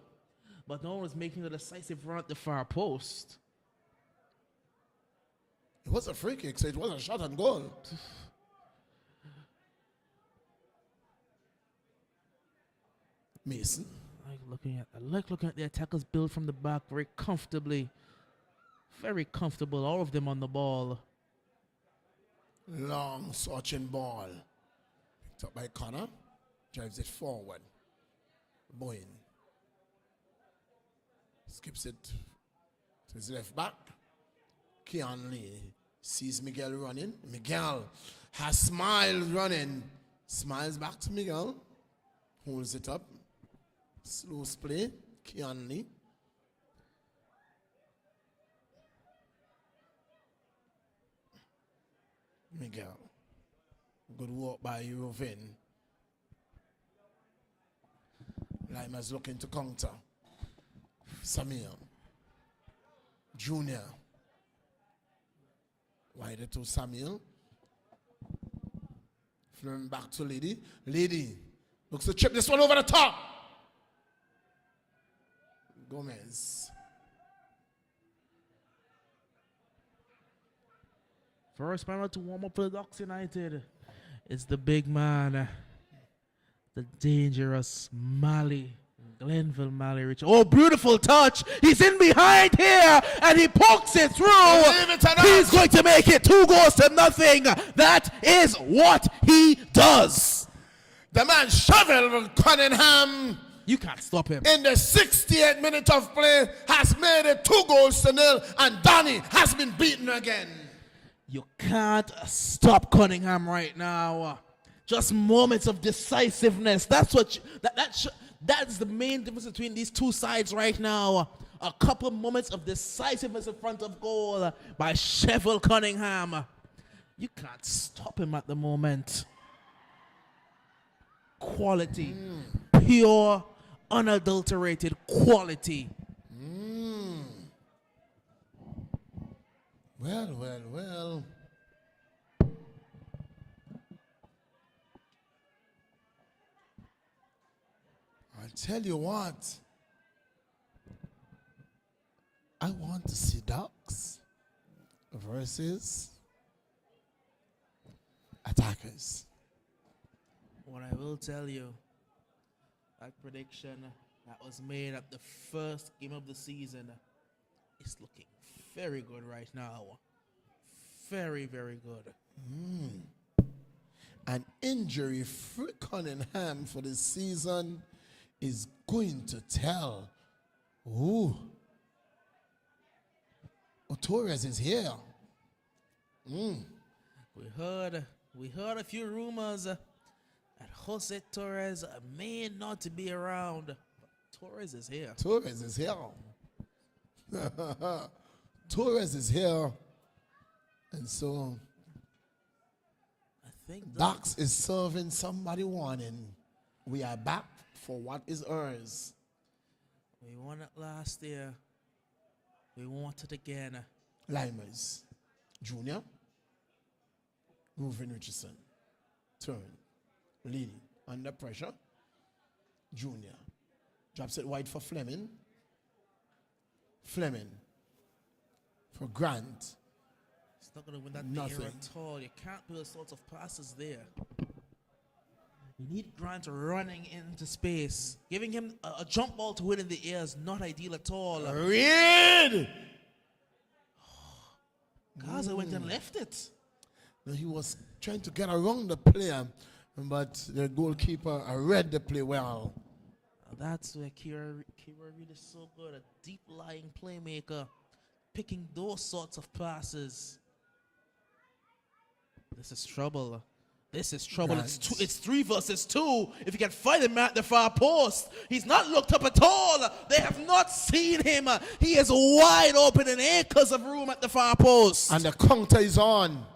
But no one was making the decisive run at the far post. It was a free kick, so it was a shot on goal. Mason. I like looking at the attackers build from the back very comfortably. Very comfortable, all of them on the ball. Long searching ball. Picked up by Connor. Drives it forward. Boyne. Skips it to his left back. Keanu Lee sees Miguel running. Miguel has Smiles running. Smiles back to Miguel. Holds it up. Slow play. Keanu Lee. Miguel. Good work by Eurovin. Lymers looking to counter. Samir. Junior. Wider to Samuel. Flowing back to Lady. Lady looks to chip this one over the top. Gomez. First man out to warm up for the Ducks United is the big man, the dangerous Mally. Glenville Mally Rich. Oh, beautiful touch. He's in behind here and he pokes it through. He's going to make it 2-0. That is what he does. The man Shovel Cunningham. You can't stop him. In the 68th minute of play has made it 2-0 and Donny has been beaten again. You can't stop Cunningham right now. Just moments of decisiveness. That's what that's the main difference between these two sides right now. A couple moments of decisiveness in front of goal by Sheffield Cunningham. You can't stop him at the moment. Quality. Pure, unadulterated quality. Well. I tell you what, I want to see Ducks versus attackers. What I will tell you, that prediction that was made at the first game of the season is looking very good right now. Very, very good. An injury-free Cunningham for the season is going to tell. Ooh. Torres is here. We heard a few rumors that Jose Torres may not be around. But Torres is here. Torres is here. Torres is here. And so I think Dax is serving somebody warning. We are back for what is ours. we won it last year. We want it again. Lymers. Junior. Moving Richardson. Turn. Leading. Under pressure. Junior. Drops it wide for Fleming. Fleming. For Grant. He's not going to win that Nothing. there at all. You can't do those sorts of passes there. You need Grant running into space. Giving him a jump ball to win in the air is not ideal at all. Reed! Gaza went and left it. Now he was trying to get around the player, but the goalkeeper read the play well. That's where Kira Reed is so good, a deep-lying playmaker, picking those sorts of passes. This is trouble. This is trouble. Grant. It's 3 versus 2. If you can find him at the far post, he's not looked up at all. They have not seen him. He is wide open in acres of room at the far post. And the counter is on.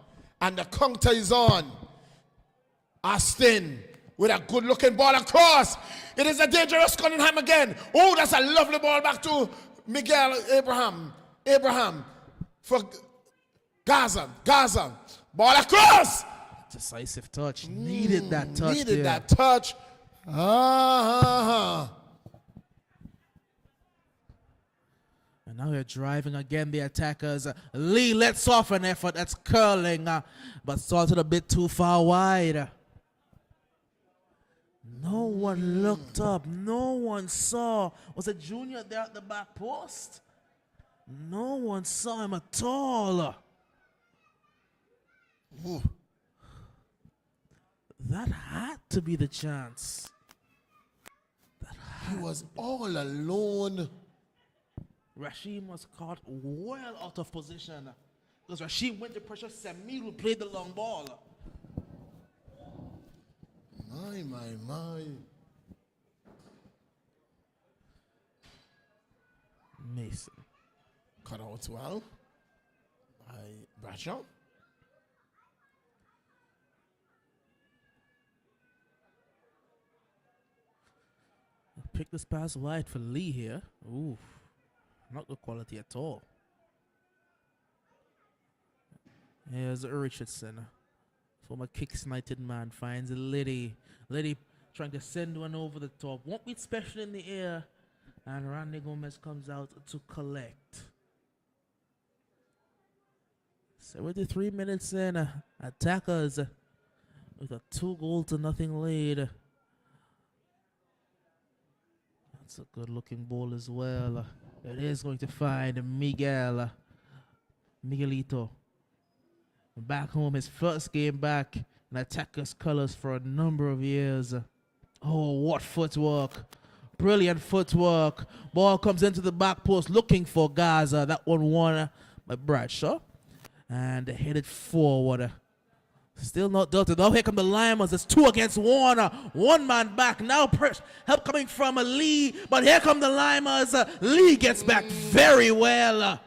Austin with a good-looking ball across. It is a dangerous Cunningham again. Oh, that's a lovely ball back to Miguel Abraham. Abraham for Gaza. Ball across. Decisive touch. Needed that touch. Needed that touch. And now they're driving again, the attackers. Lee lets off an effort that's curling, but started a bit too far wide. No one looked up. No one saw. Was it Junior there at the back post? No one saw him at all. Ooh. That had to be the chance. He was all alone. Rashim was caught well out of position. Because Rashim went to pressure Samir, who played the long ball. My. Mason. Cut out well by Bradshaw. Pick this pass wide for Lee here. Ooh, not good quality at all. Here's Richardson. Former Kicks United man finds Liddy. Liddy trying to send one over the top. Won't be special in the air. And Randy Gomez comes out to collect. 73 minutes in, attackers with a 2-0 lead. That's a good-looking ball as well. It is going to find Miguelito. Back home, his first game back in attackers' colors for a number of years. Oh, what footwork. Brilliant footwork. Ball comes into the back post looking for Gaza. That one won by Bradshaw. And they hit it forward. Still not dealt with. Oh, here come the Lymers. It's 2 against 1. One man back. Now help coming from Lee. But here come the Lymers. Lee gets back very well.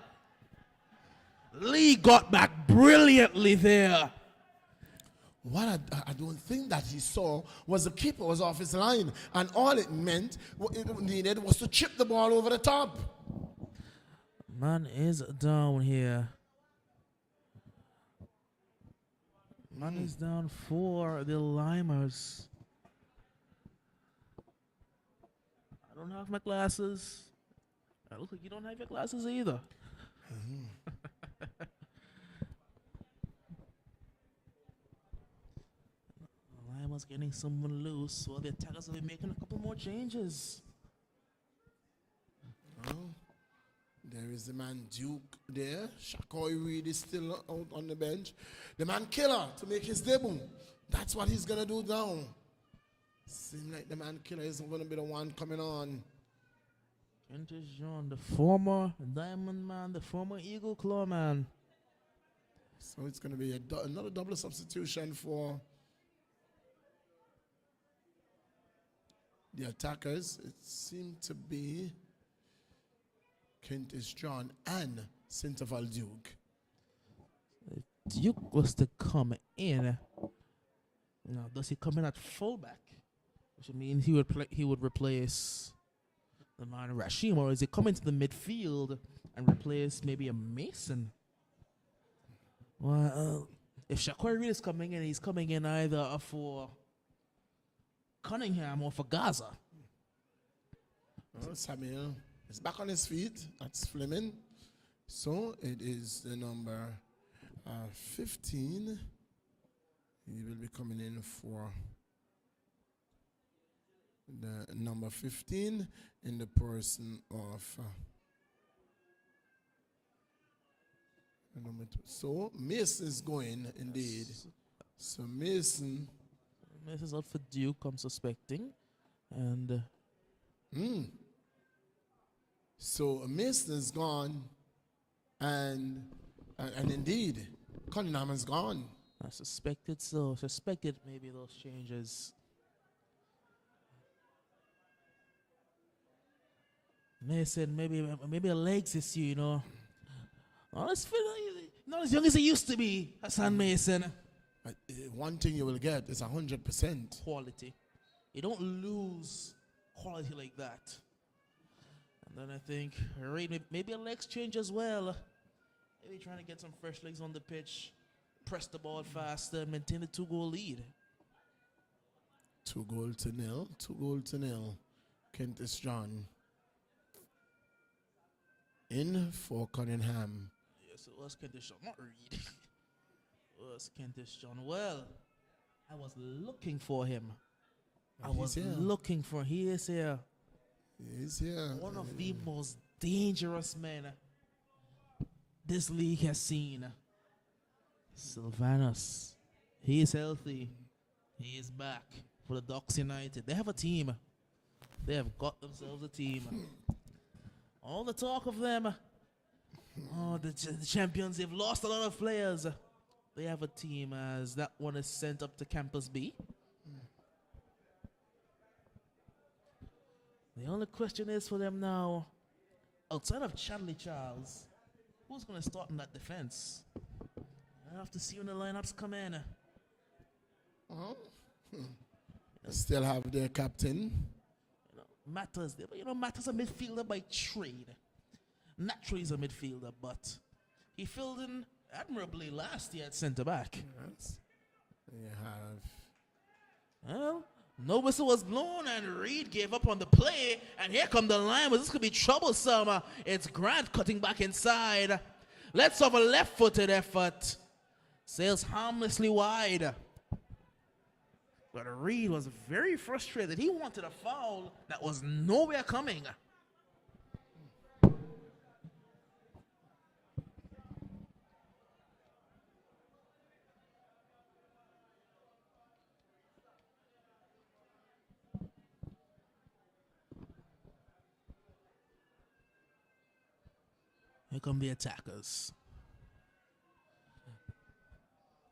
Lee got back brilliantly there. What I don't think that he saw was the keeper was off his line. And all it meant, what it needed was to chip the ball over the top. Man is down here. Man is down for the Lymers. I don't have my glasses. I look like you don't have your glasses either. Lymers getting someone loose, so the attackers will be making a couple more changes. Oh, there is the man Duke there. Shakoy Reed is still out on the bench. The man Killer to make his debut. That's what he's going to do now. Seems like the man Killer isn't going to be the one coming on. Kentish John, the former Diamond Man, the former Eagle Claw Man. So it's going to be another double substitution for the attackers. It seemed to be Kentish John and Sinterval Duke. Duke was to come in. Now, does he come in at fullback? Which means he would replace the man Rashim, or is he come into the midfield and replace maybe a Mason? Well, if Shaquari Reed is coming in, he's coming in either for Cunningham or for Gaza. Well, Samuel is back on his feet. That's Fleming. So it is the number 15. He will be coming in for the number 15 in the person of number 2. So Mason is going indeed. So Mason's out for Duke, I'm suspecting. And so Mason is gone, and indeed Cunningham is gone. I suspected so. Suspected maybe those changes. Mason, maybe a legs issue, you know. Not as young as he used to be, Hassan Mason. But one thing you will get is 100%. Quality. You don't lose quality like that. And then I think maybe a legs change as well. Maybe trying to get some fresh legs on the pitch, press the ball faster, maintain the 2-goal lead. 2-0. 2-0. Kentish John in for Cunningham. Yes, it was Kentish John, not Reed. It was Kentish John. Well, I was looking for him. Looking for him. He is here. He is here. One of the most dangerous men this league has seen. Sylvanus. He is healthy. He is back for the Ducks United. They have a team. They have got themselves a team. All the talk of them. Oh, the champions. They've lost a lot of players. They have a team as that one is sent up to Campus B. The only question is for them now, outside of Chadley Charles, who's going to start in that defense? I have to see when the lineups come in. Still have their captain. Matters a midfielder by trade. Naturally, he's a midfielder, but he filled in admirably last year at centre back. Yes. You have. Well, no whistle was blown, and Reed gave up on the play. And here come the Lymers. This could be troublesome. It's Grant cutting back inside. Let's have a left-footed effort. Sails harmlessly wide. But Reed was very frustrated. He wanted a foul that was nowhere coming. Here come the attackers.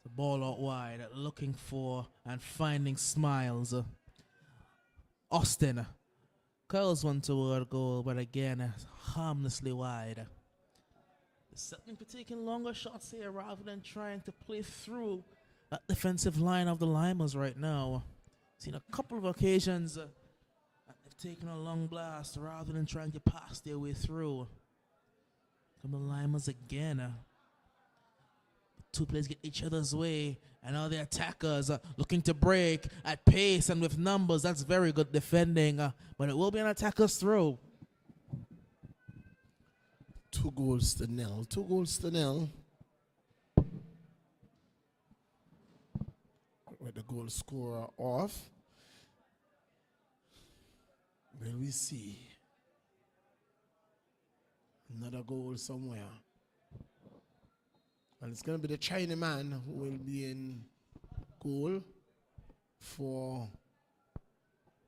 The ball out wide, looking for and finding Smiles. Austin curls one toward goal, but again, harmlessly wide. The settling for taking longer shots here rather than trying to play through that defensive line of the Lymers right now. Seen a couple of occasions that they've taken a long blast rather than trying to pass their way through. Come the Lymers again. Two players get each other's way, and now the attackers are looking to break at pace and with numbers. That's very good defending, but it will be an attacker's throw. 2-0. 2-0. With the goal scorer off. Will we see another goal somewhere? And it's going to be the Chinaman who will be in goal for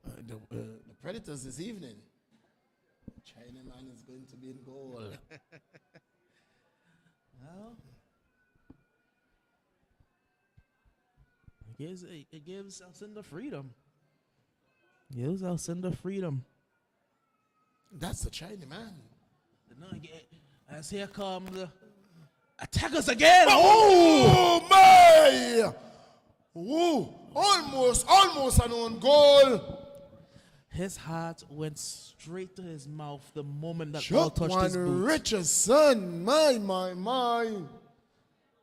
the Predators this evening. Chinaman is going to be in goal. Well, it gives Alcindor freedom. Gives Alcindor freedom. That's the Chinaman. As here come the attackers again. Oh my! Woo! Almost an own goal. His heart went straight to his mouth the moment that ball Chuck touched his boot. Richardson, my.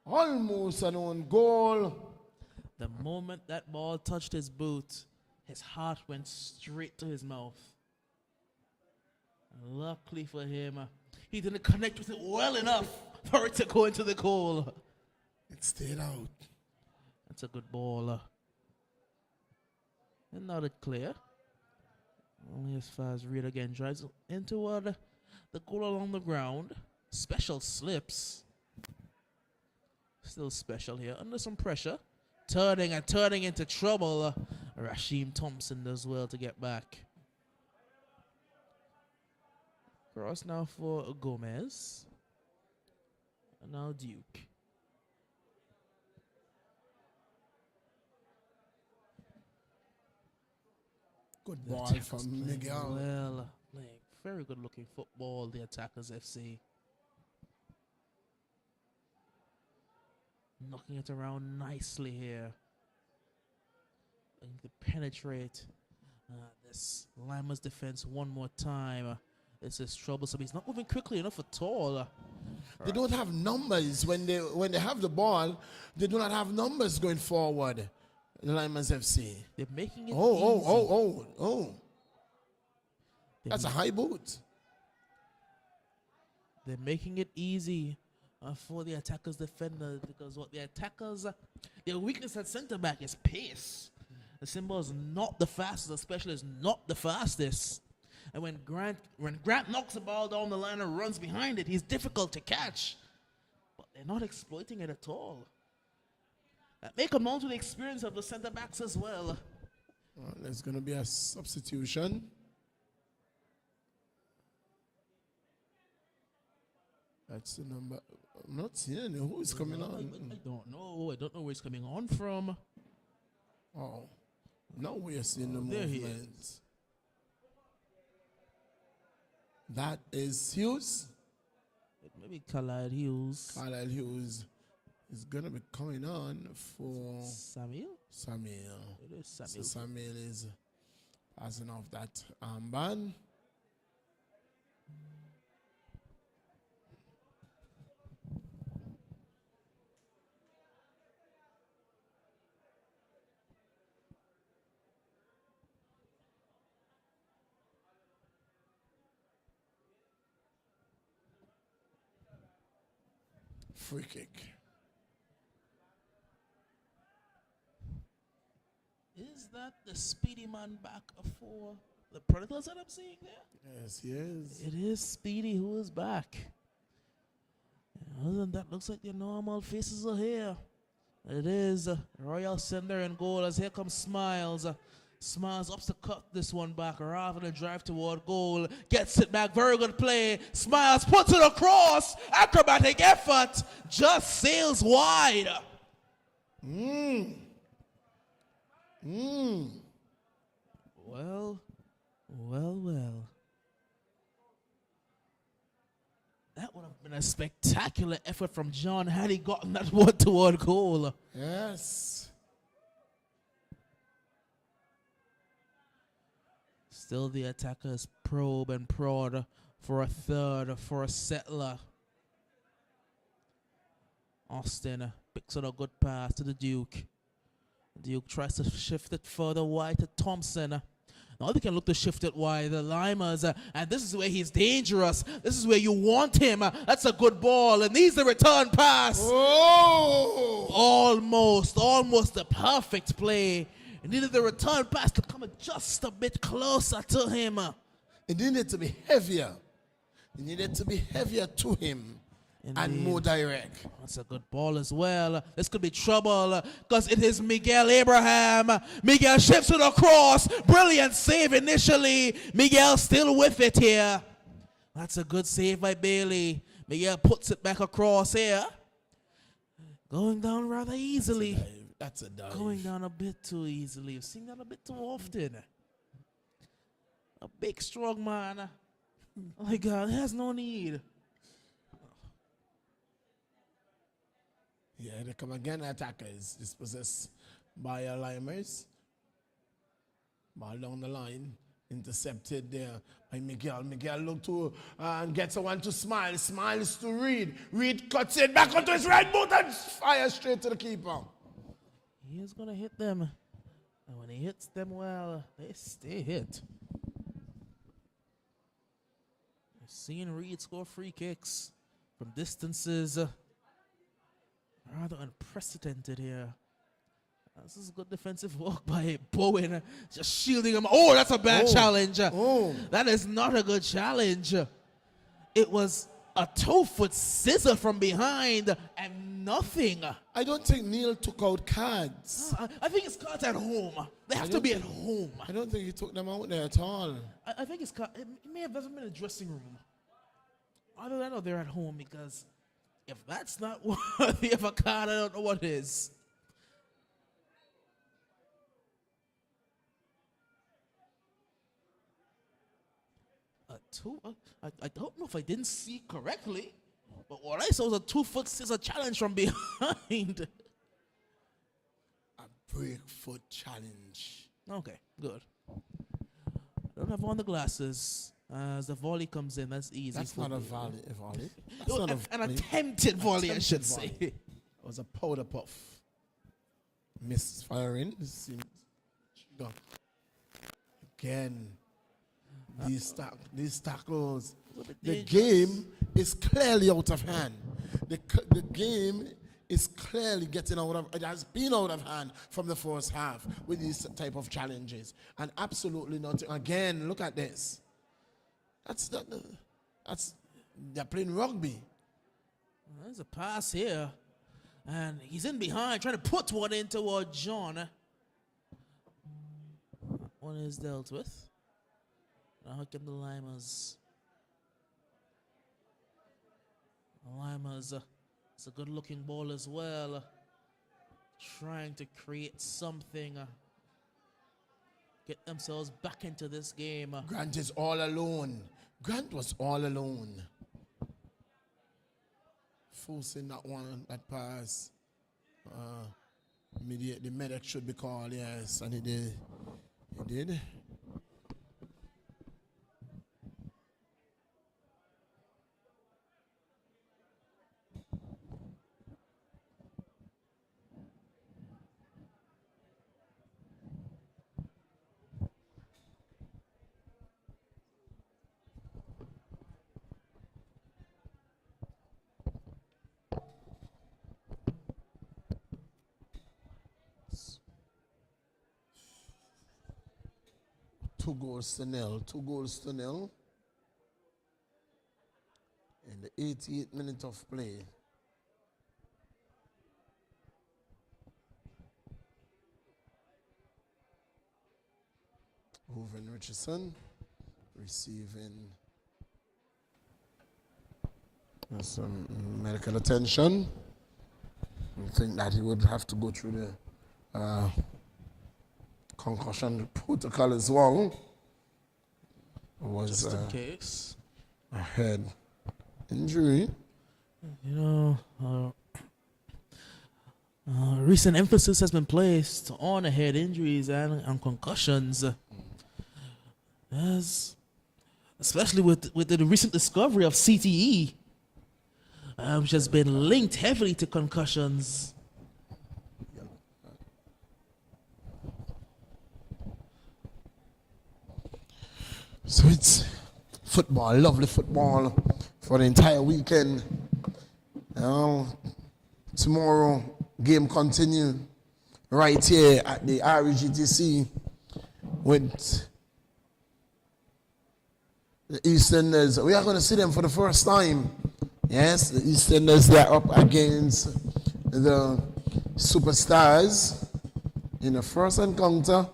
Almost an own goal. The moment that ball touched his boot, his heart went straight to his mouth. Luckily for him, he didn't connect with it well enough for it to go into the goal. It stayed out. That's a good ball. And now it's clear. Only as far as Reed again drives into the goal along the ground. Special slips. Still special here. Under some pressure. Turning into trouble. Rasheem Thompson does well to get back. Cross now for Gomez. And now Duke. Good ball Attackers from playing Miguel. well, playing very good looking football, the Attackers FC. Knocking it around nicely here. Looking to penetrate this Lymers defense one more time. This is troublesome. He's not moving quickly enough at all. They don't have numbers when they have the ball. They do not have numbers going forward. The Lymers FC. They're making it easy. Oh. That's a high boot. They're making it easy for the Attackers defenders because what the Attackers, their weakness at center back is pace. The symbol is not the fastest, especially is not the fastest. And when Grant knocks the ball down the line and runs behind it, he's difficult to catch. But they're not exploiting it at all. That may come down to the experience of the center backs as well. There's going to be a substitution. That's the number. I'm not seeing who is coming on. I don't know. I don't know where he's coming on from. Oh, now we're seeing the There he movement. That is Hughes. Maybe Carlisle Hughes. Carlisle Hughes is going to be coming on for Samuel? Samuel. It is Samuel. So Samuel is passing off that armband. Free kick. Is that the speedy man back for the Predators that I'm seeing there? Yes, he is. It is Speedy who is back. Other than that, looks like the normal faces are here. It is Royal Sender in goal as here comes Smiles. Smiles ups to cut this one back rather than drive toward goal. Gets it back, very good play. Smiles puts it across. Acrobatic effort. Just sails wide. Well. That would have been a spectacular effort from John had he gotten that one toward goal. Yes. Still the attackers probe and prod for a third, for a settler. Austin picks up a good pass to the Duke. Duke tries to shift it further wide to Thompson. Now they can look to shift it wide, the Lymers, and this is where he's dangerous. This is where you want him. That's a good ball, and needs the return pass. Oh! Almost the perfect play. He needed the return pass to come just a bit closer to him. It needed to be heavier. It needed to be heavier to him. Indeed. And more direct. That's a good ball as well. This could be trouble because it is Miguel Abraham. Miguel shifts it across. Brilliant save initially. Miguel still with it here. That's a good save by Bailey. Miguel puts it back across here. Going down rather easily. That's a dive. Going down a bit too easily. We've seen that a bit too often. A big, strong man. Oh my God, has no need. Yeah, they come again. Attackers dispossessed by Lymers. Ball down the line. Intercepted there by Miguel. Miguel look to and gets a one to Smile. Smiles to Reed. Reed cuts it back onto his right boot and fires straight to the keeper. He is going to hit them. And when he hits them well, they stay hit. We've seen Reed score free kicks from distances rather unprecedented here. This is good defensive work by Bowen. Just shielding him. Oh, that's a bad challenge. That is not a good challenge. It was a 2-foot scissor from behind and nothing. I don't think Neil took out cards. I think it's cards at home. They have to be at home. I don't think he took them out there at all. I think it's it may have been in a dressing room. Either that or they're at home, because if that's not worthy of a card, I don't know what is. I don't know if I didn't see correctly, but what I saw was a 2-foot scissor challenge from behind. A break foot challenge. Okay, good. I don't have on the glasses. As the volley comes in, that's easy. That's not a volley. That's No, not an attempted volley, I should volley. say. It was a powder puff. Misfiring. Again. These tackles. The game is clearly out of hand. The game is clearly getting out of. It has been out of hand from the first half with these type of challenges, and absolutely nothing. Again, look at this. That's they're playing rugby. There's a pass here, and he's in behind trying to put one in toward John. One is dealt with. Now how can the Lymers? It's a good-looking ball as well. Trying to create something. Get themselves back into this game. Grant is all alone. Grant was all alone. Forcing that pass. The medic should be called, yes, and he did. He did. 2 goals to nil. 2 goals to nil. In the 88th minute of play. Ruben Richardson receiving some medical attention. I think that he would have to go through the concussion protocol as well. It was Just in case. a head injury. You know, recent emphasis has been placed on head injuries and concussions. Especially with the recent discovery of CTE, which has been linked heavily to concussions. So it's football, lovely football for the entire weekend. Tomorrow, game continue right here at the REGTC with the Easterners. We are going to see them for the first time. Yes, the Easterners, they are up against the Superstars in the first encounter,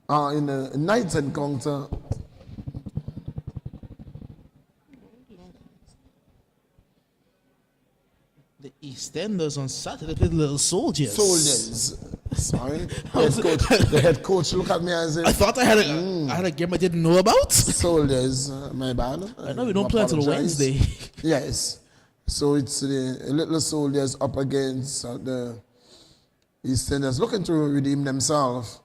in the ninth encounter. The EastEnders on Saturday played Little Soldiers. Soldiers. Sorry. The head coach look at me and say, I thought I had a game I didn't know about. Soldiers, my bad. I know we don't play until Wednesday. Yes. So it's the Little Soldiers up against the EastEnders looking to redeem themselves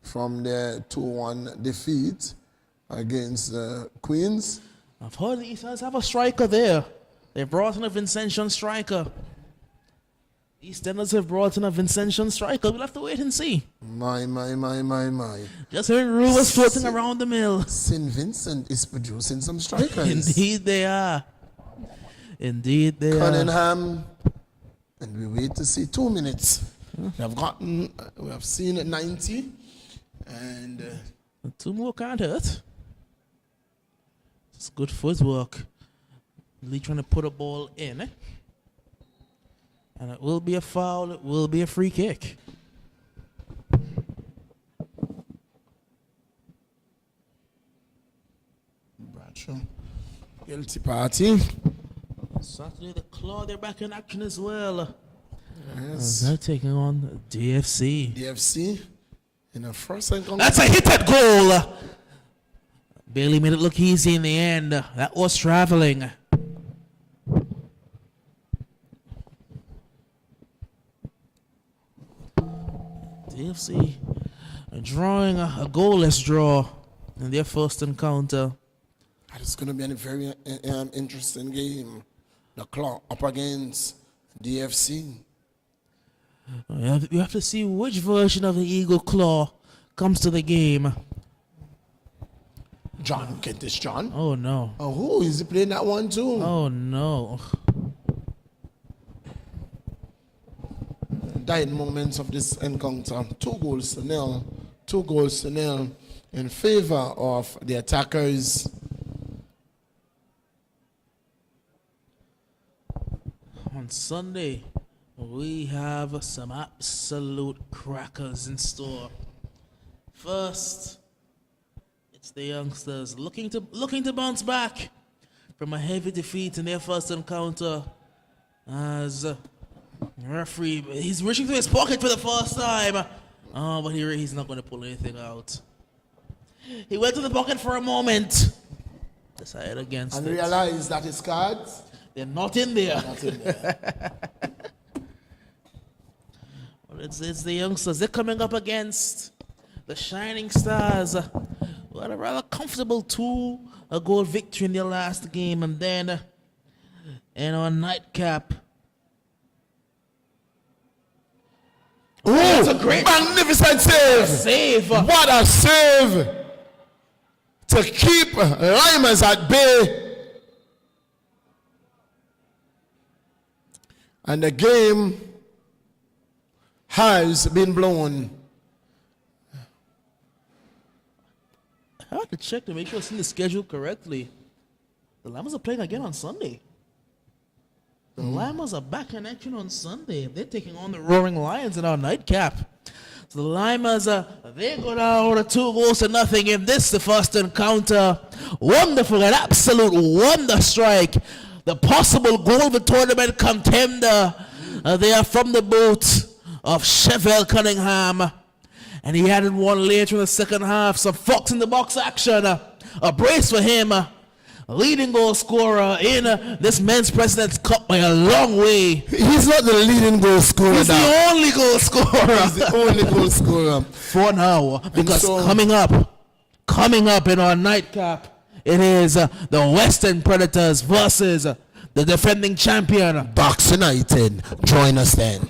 from their 2-1 defeat against the Queens. I've heard the EastEnders have a striker there. They brought in a Vincentian striker. EastEnders have brought in a Vincentian striker. We'll have to wait and see. My. Just hearing rumors floating around the mill. St. Vincent is producing some strikers. Indeed they are. Indeed they are. Cunningham, and we wait to see 2 minutes. We have seen 90, and 2 more can't hurt. It's good footwork. Lee trying to put a ball in, and it will be a foul. It will be a free kick. Bradshaw, guilty party. Saturday, the Claw, they're back in action as well. Yes. They're taking on DFC. DFC in the first encounter. That's a hit at goal. Bailey made it look easy in the end. That was traveling. DFC drawing a goalless draw in their first encounter. It's going to be a very interesting game. The Claw up against DFC. You have to see which version of the Eagle Claw comes to the game. John Kentish John. Oh no. Oh, who is he playing that one too? Oh no. Dying moments of this encounter. 2 goals to nil. 2 goals to nil in favor of the attackers. On Sunday, we have some absolute crackers in store. First, it's the youngsters looking to bounce back from a heavy defeat in their first encounter. As referee, he's reaching through his pocket for the first time. Oh, but he's not going to pull anything out. He went to the pocket for a moment, decided against And it. realized that his cards, They're not in there. not in there. Well, it's the youngsters. They're coming up against the Shining Stars. Who had a rather comfortable 2-goal victory in their last game, and then in our nightcap. Oh, that's a great, magnificent save! Save. What a save to keep Lymers at bay. And the game has been blown. I have to check to make sure I've seen the schedule correctly. The Lymers are playing again on Sunday. The Lymers are back in action on Sunday. They're taking on the Roaring Lions in our nightcap. So the Lymers, they go down 2-0 in this, the first encounter. Wonderful, an absolute wonder strike. The possible goal of the tournament contender. They are from the boot of Chevelle Cunningham. And he added one later in the second half. Some fox in the box action. A brace for him. Leading goal scorer in this men's President's Cup by a long way. He's not the leading goal scorer. He's the only goal scorer. He's the only goal scorer. For now. Because so, coming up in our nightcap, it is the Western Predators versus the defending champion, Box United. Join us then.